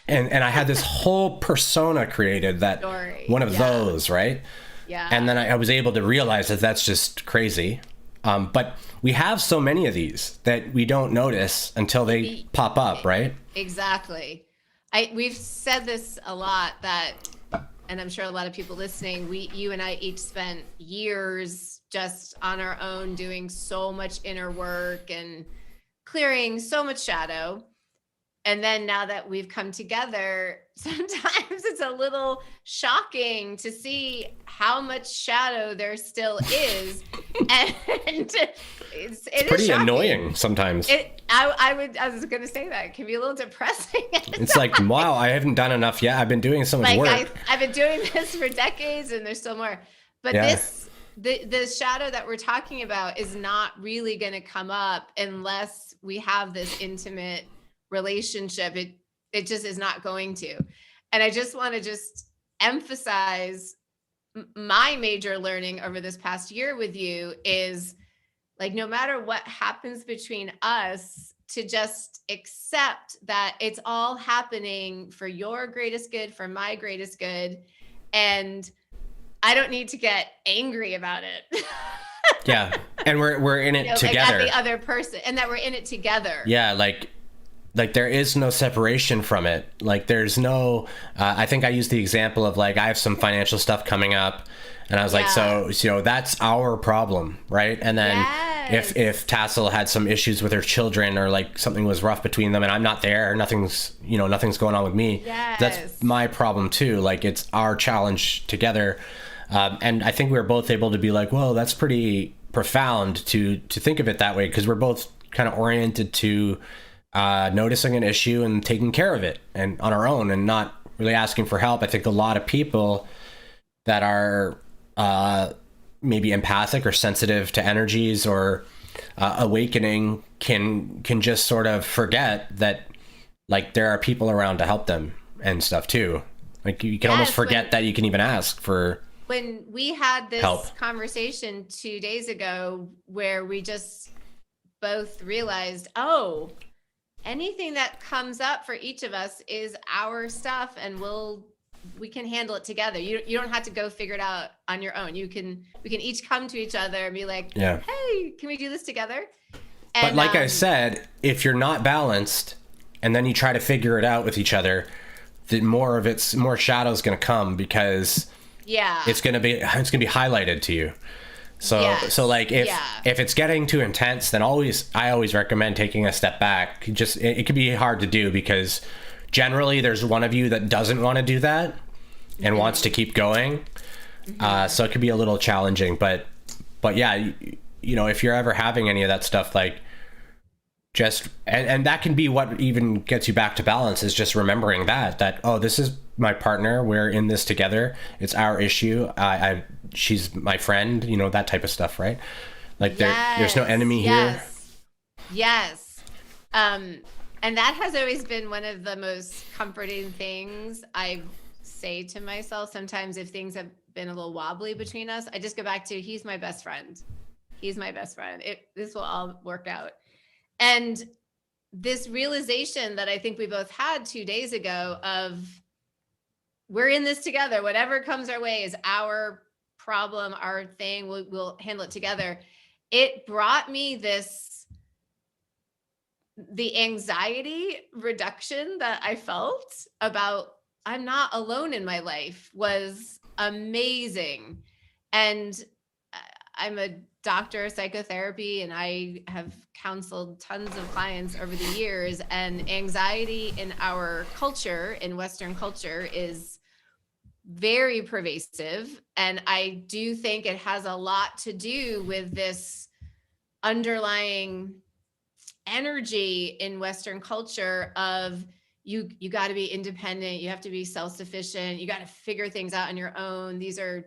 And I had this whole persona created that one of those, right? Yeah. And then I was able to realize that that's just crazy. But we have so many of these that we don't notice until they pop up, right? Exactly. We've said this a lot, and I'm sure a lot of people listening, you and I each spent years just on our own doing so much inner work and clearing so much shadow. And then now that we've come together, sometimes it's a little shocking to see how much shadow there still is. And it's pretty shocking. Annoying sometimes. I was going to say that it can be a little depressing. It's like, wow, I haven't done enough yet. I've been doing so much work. I've been doing this for decades and there's still more. But the shadow that we're talking about is not really going to come up unless we have this intimate relationship. It just is not going to. And I just want to emphasize my major learning over this past year with you is like, no matter what happens between us, to just accept that it's all happening for your greatest good, for my greatest good. And I don't need to get angry about it. Yeah. And we're in it together. Like at the other person, and that we're in it together. Yeah. Like there is no separation from it. Like there's no, I think I used the example of like, I have some financial stuff coming up and I was like, so, that's our problem. Right. And then if Tassel had some issues with her children or like something was rough between them and I'm not there, nothing's going on with me. That's my problem too. Like it's our challenge together. And I think we were both able to be like, well, that's pretty profound to think of it that way. Cause we're both kind of oriented to, noticing an issue and taking care of it and on our own and not really asking for help. I think a lot of people that are maybe empathic or sensitive to energies or awakening can just sort of forget that like there are people around to help them and stuff too. Like you can almost forget that you can even ask for when we had this help. Conversation 2 days ago where we just both realized, oh, anything that comes up for each of us is our stuff and we can handle it together. You don't have to go figure it out on your own. We can each come to each other and be like, hey, can we do this together? And, but like I said, if you're not balanced and then you try to figure it out with each other, more shadow is going to come because it's going to be highlighted to you. So like if it's getting too intense, then I always recommend taking a step back. It could be hard to do because generally there's one of you that doesn't want to do that and wants to keep going. So it could be a little challenging, but yeah, if you're ever having any of that stuff, like and that can be what even gets you back to balance is just remembering that, oh, this is my partner. We're in this together. It's our issue. She's my friend, that type of stuff, right? Like there's no enemy here. Yes. And that has always been one of the most comforting things I say to myself. Sometimes if things have been a little wobbly between us, I just go back to, he's my best friend. He's my best friend. This will all work out. And this realization that I think we both had 2 days ago of we're in this together. Whatever comes our way is our problem, our thing. We'll handle it together. It brought me the anxiety reduction that I felt about I'm not alone in my life was amazing. And I'm a doctor of psychotherapy and I have counseled tons of clients over the years, and anxiety in our culture, in Western culture, is very pervasive. And I do think it has a lot to do with this underlying energy in Western culture of you got to be independent, you have to be self-sufficient, you got to figure things out on your own. These are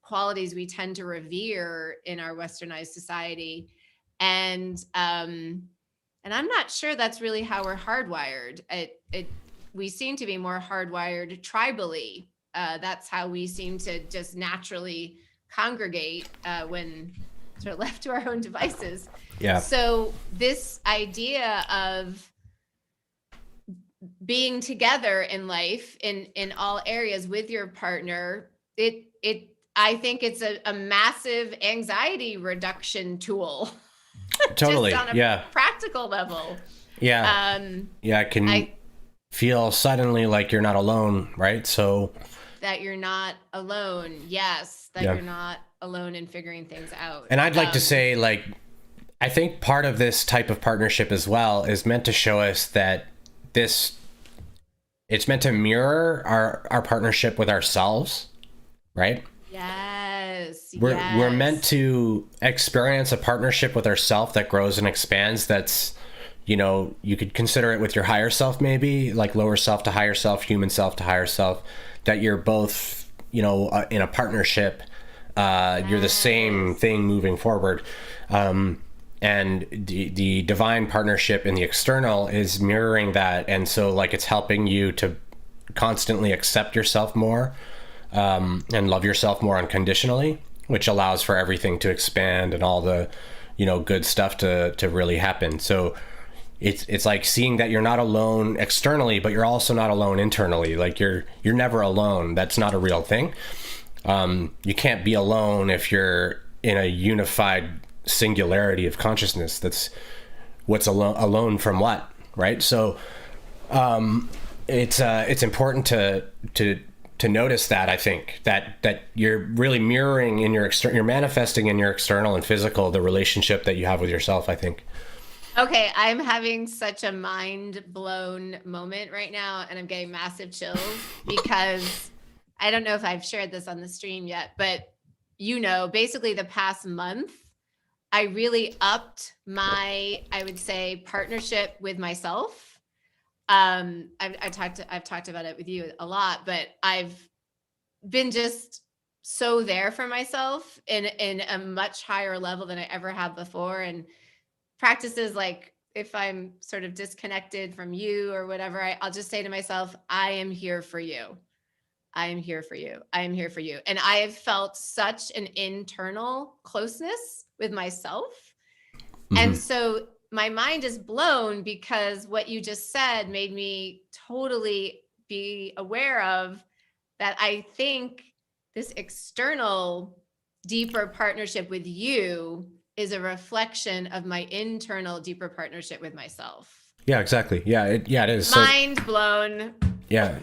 qualities we tend to revere in our Westernized society. And I'm not sure that's really how we're hardwired. We seem to be more hardwired tribally. That's how we seem to just naturally congregate when sort of left to our own devices. Yeah. So this idea of being together in life in all areas with your partner, I think it's a massive anxiety reduction tool. Totally. Just on a practical level. Yeah. I can feel suddenly like you're not alone, right? So that you're not alone. Yes. That you're not alone in figuring things out. And I'd like to say, like, I think part of this type of partnership as well is meant to show us that this, it's meant to mirror our partnership with ourselves, right? Yes. We're meant to experience a partnership with ourself that grows and expands. That's, you could consider it with your higher self, maybe like lower self to higher self, human self to higher self, that you're both, in a partnership. You're the same thing moving forward. And the divine partnership in the external is mirroring that. And so like, it's helping you to constantly accept yourself more, and love yourself more unconditionally, which allows for everything to expand and all the, good stuff to really happen. So it's like seeing that you're not alone externally, but you're also not alone internally. Like you're never alone. That's not a real thing. You can't be alone if you're in a unified singularity of consciousness. That's what's alone from what, right? So it's important to notice that. I think that you're really mirroring in your external, you're manifesting in your external and physical the relationship that you have with yourself, I think. Okay, I'm having such a mind blown moment right now, and I'm getting massive chills because I don't know if I've shared this on the stream yet, but basically the past month, I really upped my, I would say, partnership with myself. I've talked about it with you a lot, but I've been just so there for myself in a much higher level than I ever have before. And practices like, if I'm sort of disconnected from you or whatever, I'll just say to myself, I am here for you. I am here for you. I am here for you. And I have felt such an internal closeness with myself. Mm-hmm. And so my mind is blown because what you just said made me totally be aware of that. I think this external, deeper partnership with you is a reflection of my internal, deeper partnership with myself. Yeah, exactly. Yeah, it is. Mind blown. Yeah.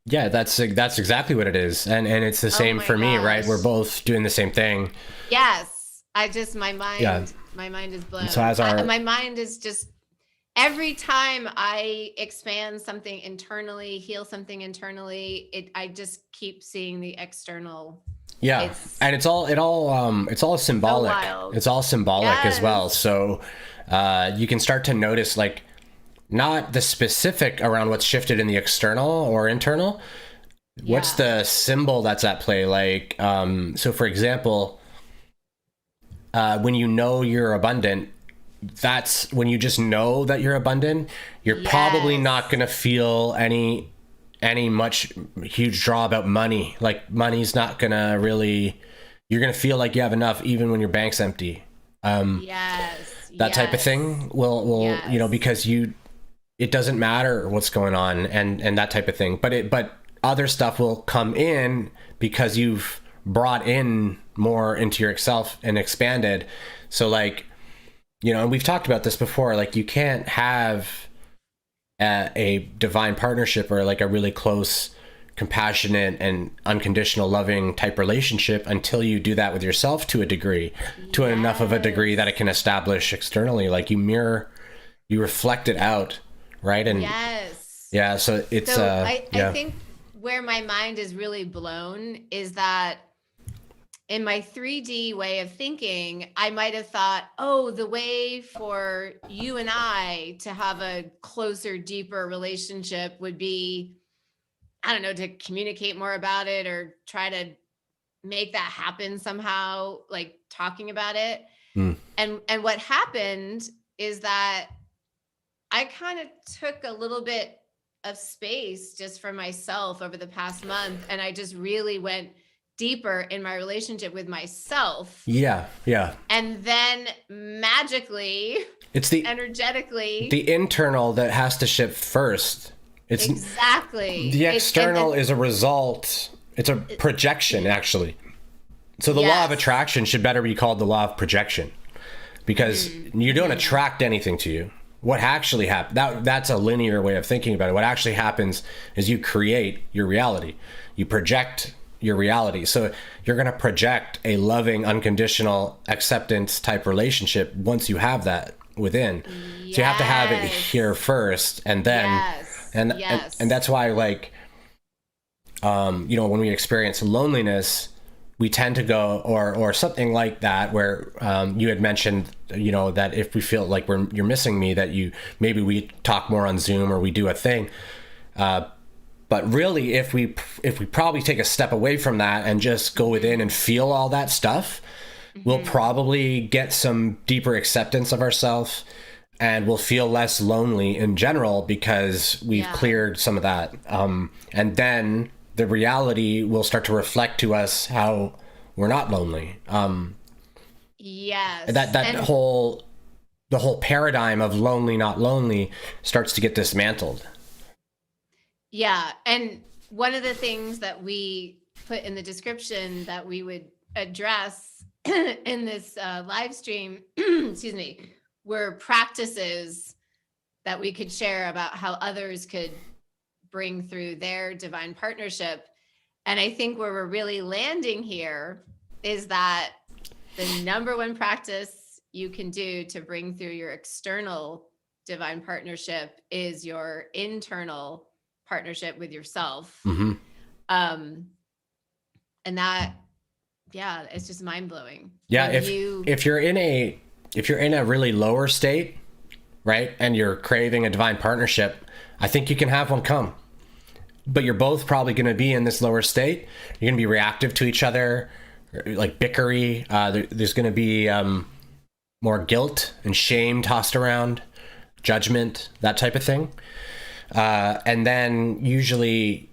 That's exactly what it is. And it's the same for me, right? We're both doing the same thing. Yes. My mind is blown. So my mind is just, every time I expand something internally, heal something internally, I just keep seeing the external. Yeah. And it's all symbolic. So it's all symbolic as well. So you can start to notice, like, not the specific around what's shifted in the external or internal. Yeah. What's the symbol that's at play? Like, so for example, when you're abundant, that's when you just know that you're abundant, you're probably not going to feel any much huge draw about money. Like, money's not going to really, you're going to feel like you have enough even when your bank's empty. That type of thing will, because it doesn't matter what's going on and that type of thing. But other stuff will come in because you've brought in more into yourself and expanded. So like, and we've talked about this before, like you can't have a divine partnership or like a really close, compassionate and unconditional loving type relationship until you do that with yourself to a degree, to enough of a degree that it can establish externally. Like you reflect it out. Right. And so it's, I think where my mind is really blown is that in my 3D way of thinking, I might have thought, the way for you and I to have a closer, deeper relationship would be, I don't know, to communicate more about it or try to make that happen somehow, like talking about it. And what happened is that I kind of took a little bit of space just for myself over the past month. And I just really went deeper in my relationship with myself. Yeah. And then magically, it's energetically, the internal that has to shift first. It's exactly the external is a result. It's a projection, actually. So the law of attraction should better be called the law of projection, because you don't attract anything to you. What actually happens, that's a linear way of thinking about it. What actually happens is you create your reality. You project your reality. So you're going to project a loving, unconditional acceptance type relationship once you have that. within. So you have to have it here first, and then, and that's why, like, you know, when we experience loneliness, we tend to go, or something like that, where you had mentioned, you know, that if we feel like you're missing me, that maybe we talk more on Zoom or we do a thing. But really, if we probably take a step away from that and just go within and feel all that stuff, we'll probably get some deeper acceptance of ourselves, and we'll feel less lonely in general because we've cleared some of that. And then the reality will start to reflect to us how we're not lonely. Yes. The whole paradigm of lonely, not lonely starts to get dismantled. Yeah. And one of the things that we put in the description that we would address in this live stream, excuse me, were practices that we could share about how others could bring through their divine partnership. And I think where we're really landing here is that the number one practice you can do to bring through your external divine partnership is your internal partnership with yourself. Mm-hmm. And that, it's just mind blowing. Yeah. If you're in a really lower state, right, and you're craving a divine partnership, I think you can have one come. But you're both probably going to be in this lower state. You're going to be reactive to each other, like bickery. There's going to be more guilt and shame tossed around, judgment, that type of thing. And then usually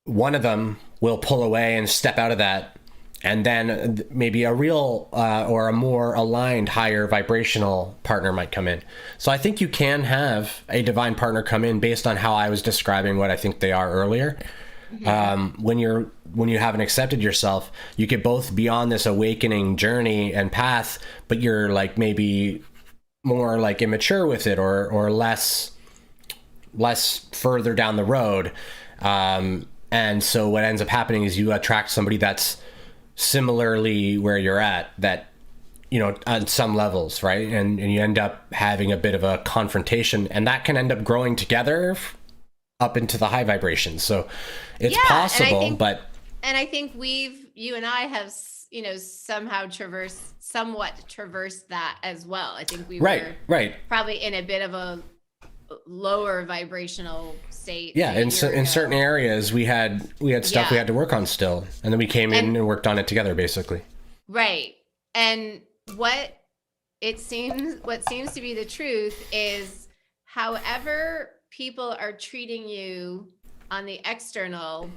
one of them will pull away and step out of that. And then maybe a real or a more aligned, higher vibrational partner might come in. So I think you can have a divine partner come in based on how I was describing what I think they are earlier. Mm-hmm. When you haven't accepted yourself, you could both be on this awakening journey and path, but you're like maybe more like immature with it, or less further down the road. And so what ends up happening is you attract somebody that's similarly where you're at, that, you know, on some levels, right? And you end up having a bit of a confrontation, and that can end up growing together up into the high vibrations. So it's possible, and I think you and I have, you know, somewhat traversed that as well. I think we were probably in a bit of a lower vibrational state. Yeah, in certain areas we had stuff we had to work on still, and then we came in and worked on it together, basically. Right. And what seems to be the truth is, however people are treating you on the external,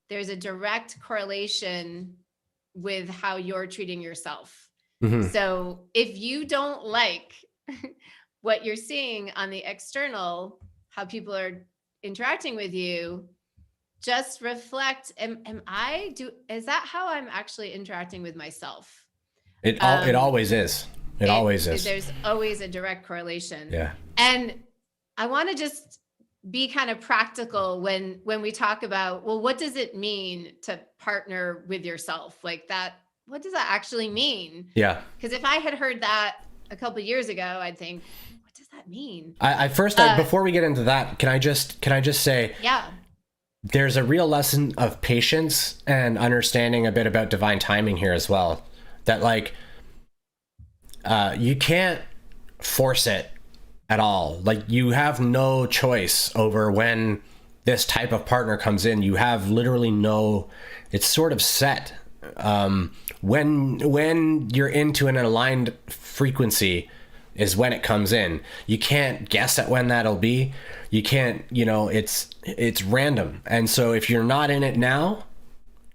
there's a direct correlation with how you're treating yourself. Mm-hmm. So if you don't like what you're seeing on the external, how people are interacting with you, just reflect, is that how I'm actually interacting with myself? It always is. It always is. There's always a direct correlation. Yeah. And I want to just be kind of practical when we talk about, well, what does it mean to partner with yourself? Like that, what does that actually mean? Yeah. Because if I had heard that a couple of years ago, I'd think, what does that mean? Before we get into that, can I just say, there's a real lesson of patience and understanding a bit about divine timing here as well. That like, you can't force it at all. Like, you have no choice over when this type of partner comes in. You have literally it's sort of set. When you're into an aligned frequency is when it comes in. You can't guess at when that'll be. You can't, it's random. And so if you're not in it now,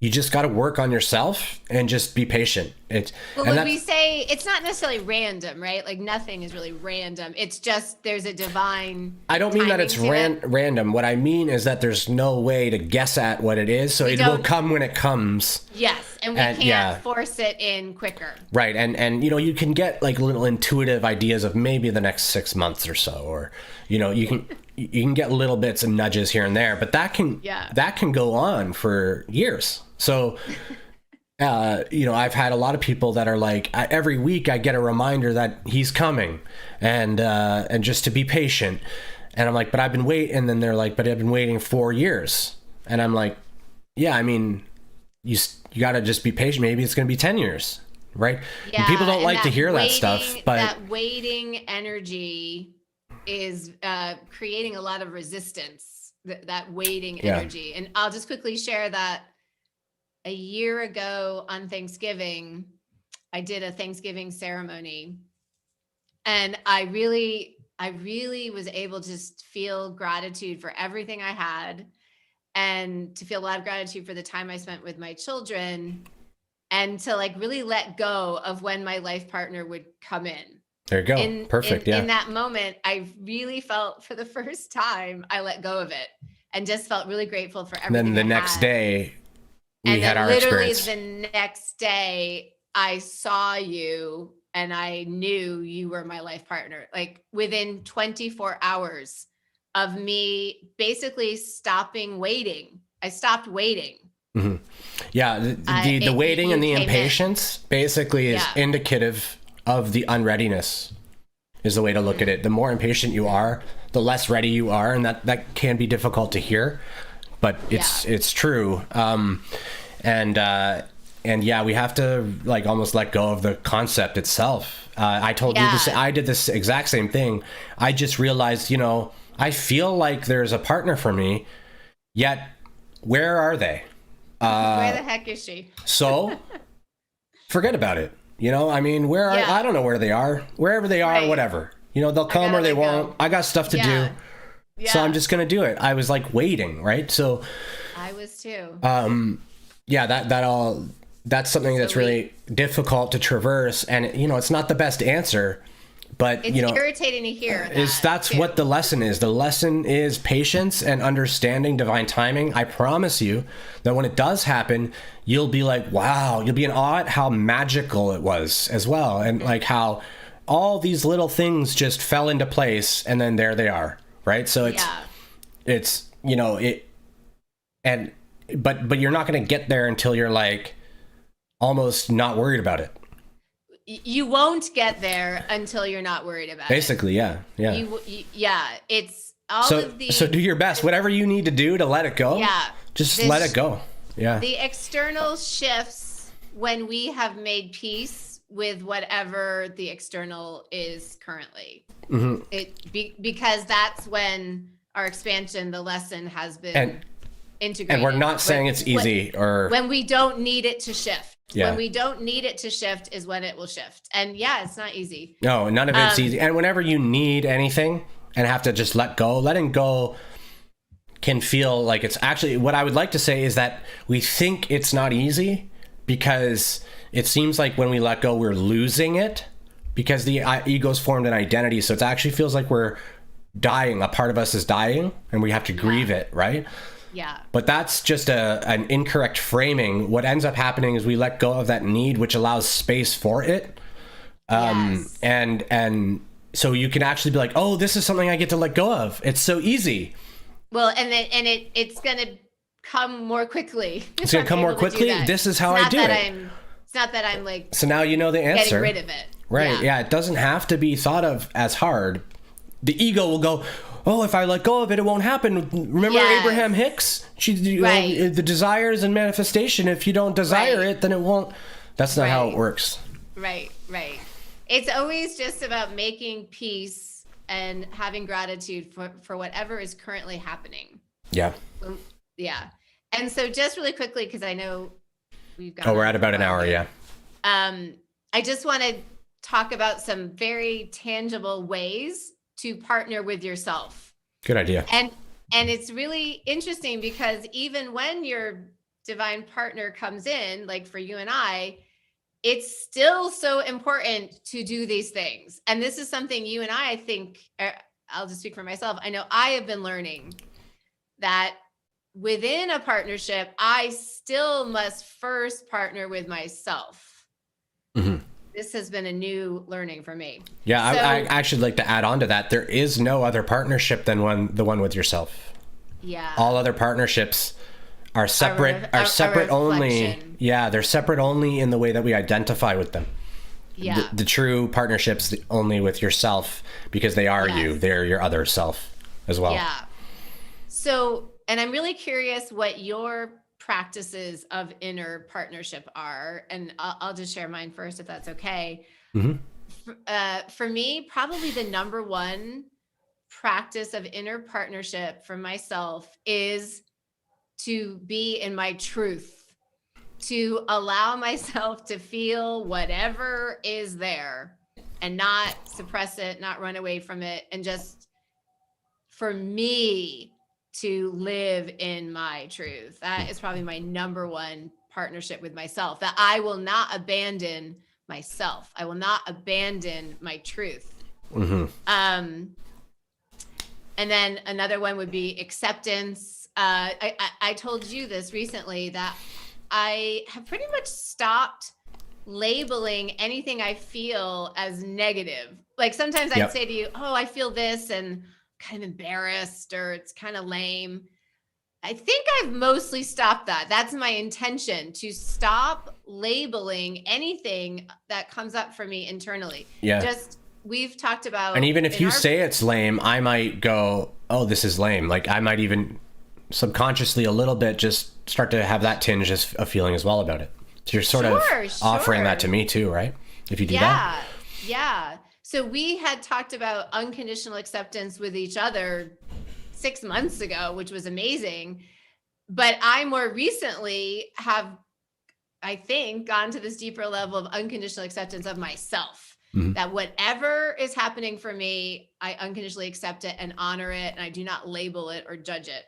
you just got to work on yourself and just be patient. We say it's not necessarily random, right? Like nothing is really random. It's just there's a divine. I don't mean that it's random. What I mean is that there's no way to guess at what it is. So it will come when it comes. Yes, and we can't force it in quicker. Right, and you can get like little intuitive ideas of maybe the next 6 months or so, or you can get little bits and nudges here and there, but that can go on for years. So I've had a lot of people that are like, every week I get a reminder that he's coming, and just to be patient. And I'm like, but I've been waiting. And then they're like, but I've been waiting 4 years. And I'm like, yeah, I mean, you got to just be patient. Maybe it's going to be 10 years. Right. Yeah, and people don't like to hear waiting, that stuff, but that waiting energy is creating a lot of resistance, that waiting energy. And I'll just quickly share that a year ago on Thanksgiving, I did a Thanksgiving ceremony, and I really was able to just feel gratitude for everything I had, and to feel a lot of gratitude for the time I spent with my children, and to like really let go of when my life partner would come in. There you go. Perfect. In that moment, I really felt for the first time, I let go of it and just felt really grateful for everything. And then the next day, we had our experience. The next day, I saw you and I knew you were my life partner. Like within 24 hours of me basically stopping waiting, I stopped waiting. Mm-hmm. Yeah, the waiting and the impatience basically is indicative of the unreadiness, is the way to look at it. The more impatient you are, the less ready you are, and that can be difficult to hear, but it's true. And yeah, we have to like almost let go of the concept itself. I told you this. I did this exact same thing. I just realized, I feel like there's a partner for me, yet where are they? Where the heck is she? So forget about it. I mean, I don't know where they are. Wherever they are, whatever. They'll come or they won't. I got stuff to do. Yeah. So I'm just going to do it. I was like waiting, right? So I was too. That's something that's really difficult to traverse, and it's not the best answer, but it's irritating to hear. That's what the lesson is. The lesson is patience and understanding divine timing. I promise you that when it does happen, you'll be like, wow, you'll be in awe at how magical it was as well, and like how all these little things just fell into place, and then there they are, right? So but you're not going to get there until you're like almost not worried about it. You won't get there until you're not worried about Basically, it. Basically, yeah. It's all of the... So do your best. Whatever you need to do to let it go, just let it go. Yeah. The external shifts when we have made peace with whatever the external is currently. Mm-hmm. Because that's when our expansion, the lesson has been integrated. And we're not saying it's easy when we don't need it to shift. Yeah. When we don't need it to shift is when it will shift. And it's not easy. No, none of it's easy. And whenever you need anything and have to just let go, letting go can feel like it's actually, what I would like to say is that we think it's not easy because it seems like when we let go, we're losing it because the ego's formed an identity. So it actually feels like we're dying. A part of us is dying and we have to grieve it, right? Yeah. But that's just an incorrect framing. What ends up happening is we let go of that need, which allows space for it. And so you can actually be like, oh, this is something I get to let go of. It's so easy. Well, it's going to come more quickly. It's going to come more quickly. This is how I do it. It's not that I'm like, so now you know the answer. Getting rid of it. Right. Yeah. It doesn't have to be thought of as hard. The ego will go, oh, if I let go of it, it won't happen. Remember Abraham Hicks? The desires and manifestation. If you don't desire it, then it won't. That's not how it works. Right. It's always just about making peace and having gratitude for whatever is currently happening. Yeah. Yeah. And so just really quickly, because I know we've got... we're at about an hour, yeah. I just want to talk about some very tangible ways to partner with yourself. Good idea. And it's really interesting because even when your divine partner comes in, like for you and I, it's still so important to do these things. And this is something you and I think, I'll just speak for myself. I know I have been learning that within a partnership, I still must first partner with myself. Mm-hmm. This has been a new learning for me. Yeah, so, I actually like to add on to that. There is no other partnership than the one with yourself. Yeah. All other partnerships are separate. Are separate only. Yeah, they're separate only in the way that we identify with them. Yeah. The true partnership's only with yourself because they are you. Yes. They're your other self as well. Yeah. So, and I'm really curious what your practices of inner partnership are. And I'll just share mine first, if that's okay. Mm-hmm. For me, probably the number one practice of inner partnership for myself is to be in my truth, to allow myself to feel whatever is there and not suppress it, not run away from it, and just for me to live in my truth. That is probably my number one partnership with myself, that I will not abandon myself. I will not abandon my truth. Mm-hmm. And then another one would be acceptance. I told you this recently, that I have pretty much stopped labeling anything I feel as negative. Like sometimes I'd say to you, oh, I feel this and kind of embarrassed, or it's kind of lame. I think I've mostly stopped that. That's my intention, to stop labeling anything that comes up for me internally. Yeah. Just, we've talked about. And even if you say it's lame, I might go, oh, this is lame. Like I might even subconsciously a little bit just start to have that tinge of feeling as well about it. So you're sort of offering that to me too, right? If you do that. Yeah. So we had talked about unconditional acceptance with each other 6 months ago, which was amazing. But I more recently have, I think, gone to this deeper level of unconditional acceptance of myself. Mm-hmm. That whatever is happening for me, I unconditionally accept it and honor it, and I do not label it or judge it.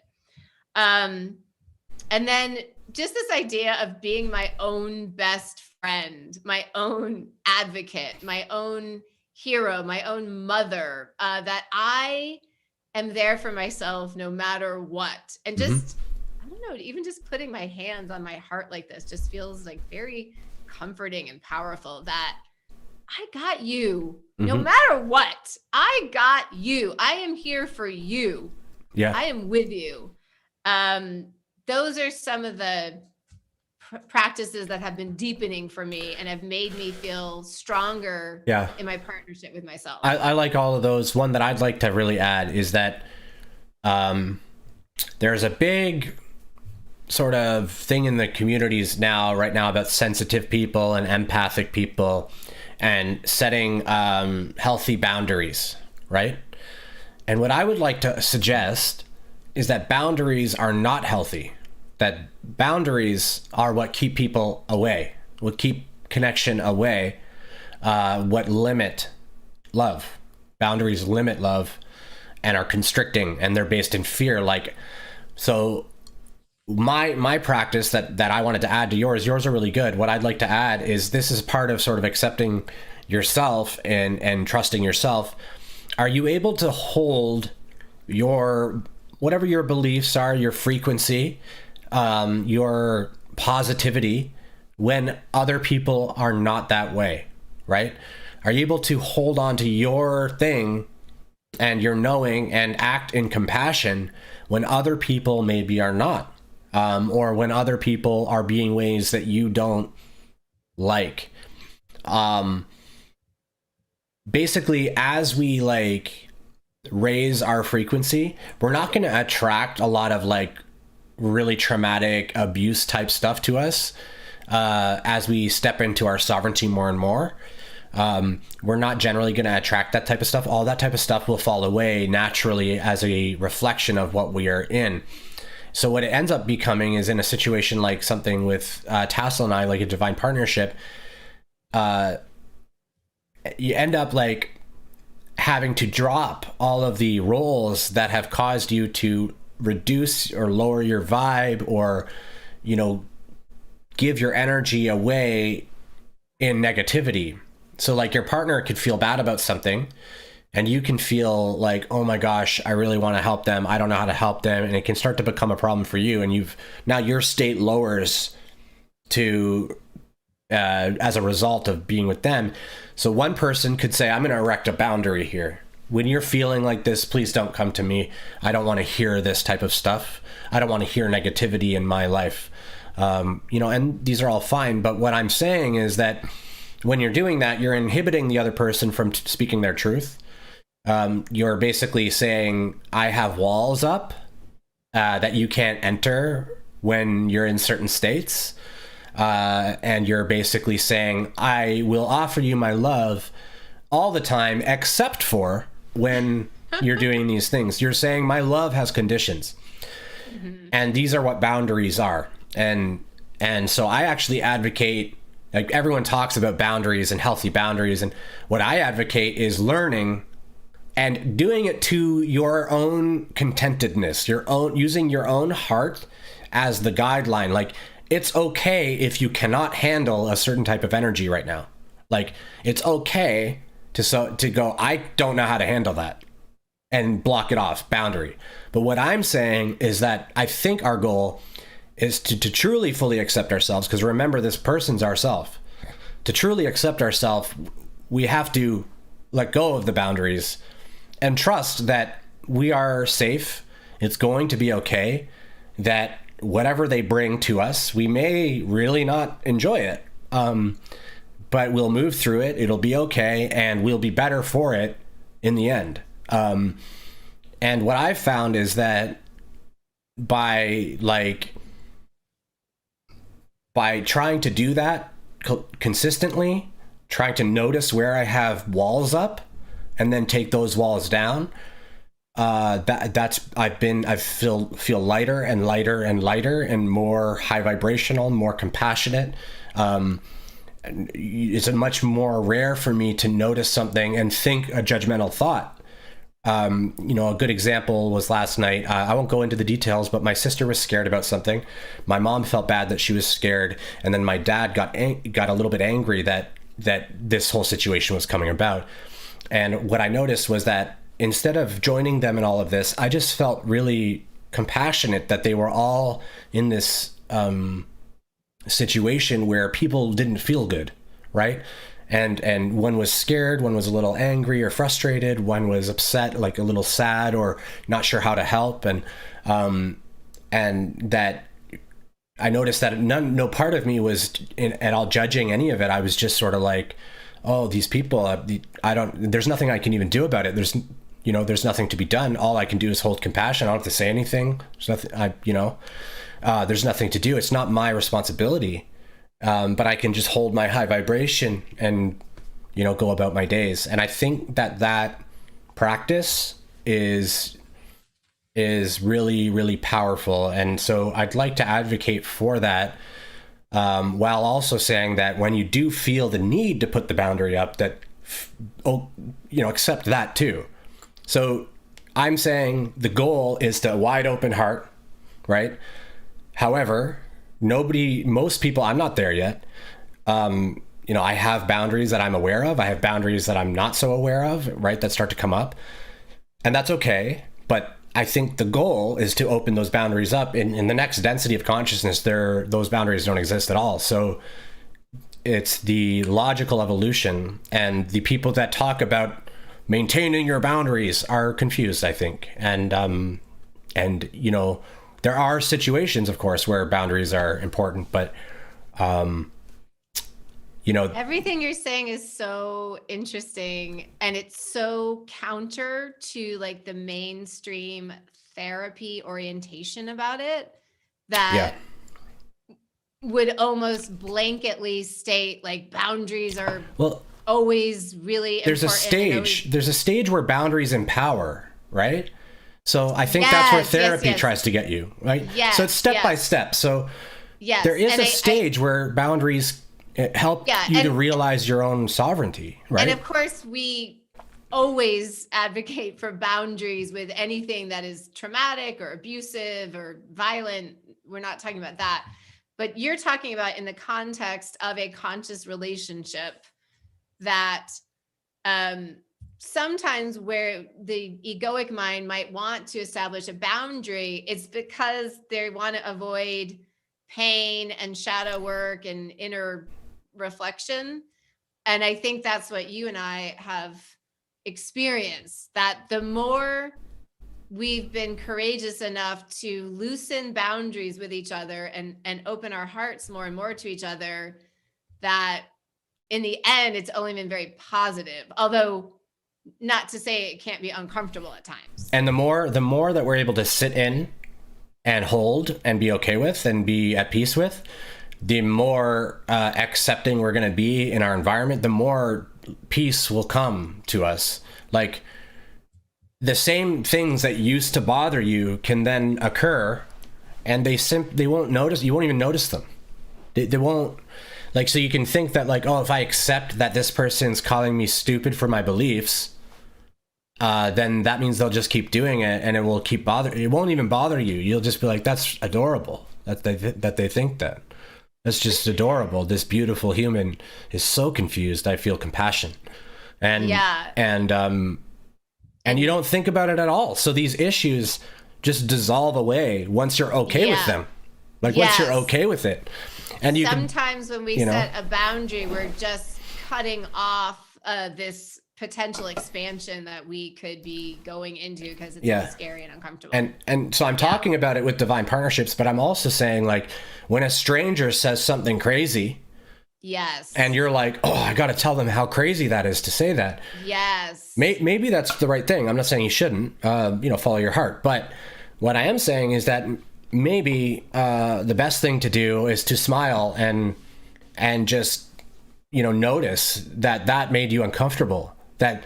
And then just this idea of being my own best friend, my own advocate, my own hero, my own mother, that I am there for myself no matter what. And just, I don't know, even just putting my hands on my heart like this just feels like very comforting and powerful, that I got you no matter what. I got you. I am here for you. Yeah. I am with you. Those are some of the practices that have been deepening for me and have made me feel stronger in my partnership with myself. I like all of those. One that I'd like to really add is that there's a big sort of thing in the communities right now about sensitive people and empathic people and setting healthy boundaries, right? And what I would like to suggest is that boundaries are not healthy. That boundaries are what keep people away, what keep connection away, what limit love. Boundaries limit love and are constricting, and they're based in fear. So my practice that I wanted to add to yours are really good. What I'd like to add is this is part of sort of accepting yourself and trusting yourself. Are you able to hold whatever your beliefs are, your frequency, your positivity when other people are not that way, right? Are you able to hold on to your thing and your knowing and act in compassion when other people maybe are not, or when other people are being ways that you don't like? Basically, as we raise our frequency, we're not going to attract a lot of really traumatic abuse type stuff to us as we step into our sovereignty more and more. We're not generally going to attract that type of stuff. All that type of stuff will fall away naturally as a reflection of what we are in. So what it ends up becoming is, in a situation like something with Tassel and I, like a divine partnership, you end up having to drop all of the roles that have caused you to reduce or lower your vibe, or give your energy away in negativity. So your partner could feel bad about something and you can feel oh my gosh, I really want to help them, I don't know how to help them, and it can start to become a problem for you, and now your state lowers to as a result of being with them. So one person could say, I'm going to erect a boundary here. When you're feeling like this, please don't come to me. I don't want to hear this type of stuff. I don't want to hear negativity in my life. And these are all fine. But what I'm saying is that when you're doing that, you're inhibiting the other person from speaking their truth. You're basically saying, I have walls up that you can't enter when you're in certain states. And you're basically saying, I will offer you my love all the time, except for when you're doing these things. You're saying my love has conditions. Mm-hmm. And these are what boundaries are. And so I actually advocate, like everyone talks about boundaries and healthy boundaries. And what I advocate is learning and doing it to your own contentedness, using your own heart as the guideline. Like, it's okay if you cannot handle a certain type of energy right now. Like, it's okay to go, I don't know how to handle that, and block it off, boundary. But what I'm saying is that I think our goal is to truly fully accept ourselves, because remember, this person's ourself. To truly accept ourselves, we have to let go of the boundaries and trust that we are safe. It's going to be okay, that whatever they bring to us, we may really not enjoy it. But we'll move through it. It'll be okay. And we'll be better for it in the end. And what I've found is that by trying to do that consistently, trying to notice where I have walls up and then take those walls down, I feel lighter and lighter and lighter and more high vibrational, more compassionate. It's much more rare for me to notice something and think a judgmental thought. A good example was last night. I won't go into the details, but my sister was scared about something. My mom felt bad that she was scared, and then my dad got a little bit angry that this whole situation was coming about. And what I noticed was that instead of joining them in all of this, I just felt really compassionate that they were all in this situation where people didn't feel good, right? And one was scared, one was a little angry or frustrated, one was upset, like a little sad or not sure how to help. And that I noticed that no part of me was at all judging any of it. I was just sort of like, oh, these people, there's nothing I can even do about it. There's nothing to be done. All I can do is hold compassion. I don't have to say anything. There's nothing, there's nothing to do. It's not my responsibility. But I can just hold my high vibration and, go about my days. And I think that practice is really, really powerful. And so I'd like to advocate for that, while also saying that when you do feel the need to put the boundary up, that, accept that too. So I'm saying the goal is to wide open heart, right? However, most people, I'm not there yet. I have boundaries that I'm aware of. I have boundaries that I'm not so aware of, right? That start to come up, and that's okay. But I think the goal is to open those boundaries up. In the next density of consciousness, those boundaries don't exist at all. So it's the logical evolution, and the people that talk about maintaining your boundaries are confused, I think. And there are situations, of course, where boundaries are important, but everything you're saying is so interesting, and it's so counter to like the mainstream therapy orientation about it that would almost blanketly state like boundaries are always really there's important. There's a stage where boundaries empower, right? So I think that's where therapy tries to get you, right? Yes, so it's step by step. So there is a stage where boundaries help you to realize your own sovereignty, right? And of course, we always advocate for boundaries with anything that is traumatic or abusive or violent. We're not talking about that. But you're talking about in the context of a conscious relationship that sometimes where the egoic mind might want to establish a boundary, it's because they want to avoid pain and shadow work and inner reflection. And I think that's what you and I have experienced, that the more we've been courageous enough to loosen boundaries with each other and open our hearts more and more to each other, that in the end, it's only been very positive. Although, not to say it can't be uncomfortable at times. And the more that we're able to sit in and hold and be okay with and be at peace with, the more accepting we're going to be in our environment, the more peace will come to us. Like, the same things that used to bother you can then occur, and they won't notice. You won't even notice them. They won't. Like, so you can think that, like, oh, if I accept that this person's calling me stupid for my beliefs, then that means they'll just keep doing it, and it will keep bothering. It won't even bother you. You'll just be like, that's adorable that they think that. That's just adorable. This beautiful human is so confused. I feel compassion, and and you don't think about it at all. So these issues just dissolve away once you're okay with them. Like, once you're okay with it. And you sometimes when we set a boundary, we're just cutting off this potential expansion that we could be going into, because it's scary and uncomfortable. And so I'm talking about it with divine partnerships, but I'm also saying, like, when a stranger says something crazy, and you're like, oh, I got to tell them how crazy that is to say that. Maybe that's the right thing. I'm not saying you shouldn't, follow your heart. But what I am saying is that maybe the best thing to do is to smile and just, notice that made you uncomfortable. That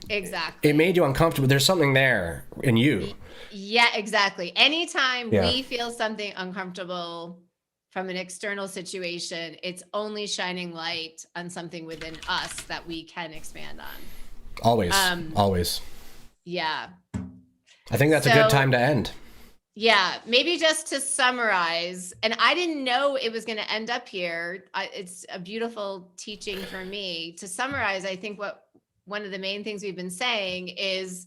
exactly, it made you uncomfortable. There's something there in you. Yeah, exactly. Anytime we feel something uncomfortable from an external situation, it's only shining light on something within us that we can expand on. Always. Yeah. I think that's a good time to end. Yeah, maybe just to summarize, and I didn't know it was going to end up here. It's a beautiful teaching for me. To summarize, I think one of the main things we've been saying is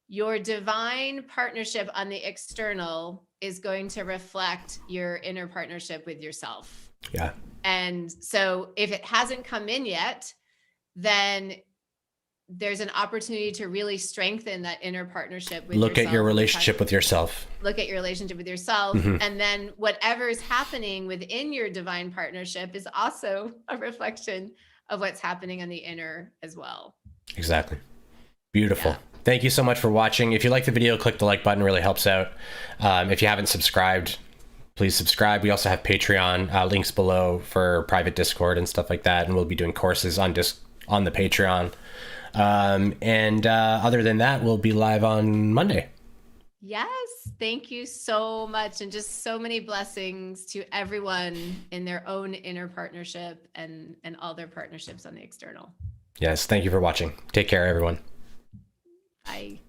your divine partnership on the external is going to reflect your inner partnership with yourself. Yeah. And so if it hasn't come in yet, then there's an opportunity to really strengthen that inner partnership with yourself. Look at your relationship with yourself. Look at your relationship with yourself. Mm-hmm. And then whatever is happening within your divine partnership is also a reflection of what's happening on the inner as well. Exactly. Beautiful. Yeah. Thank you so much for watching. If you like the video, click the like button. It really helps out. If you haven't subscribed, please subscribe. We also have Patreon, links below for private Discord and stuff like that. And we'll be doing courses on the Patreon. Other than that, we'll be live on Monday. Yes. Thank you so much. And just so many blessings to everyone in their own inner partnership and all their partnerships on the external. Yes. Thank you for watching. Take care, everyone. Bye.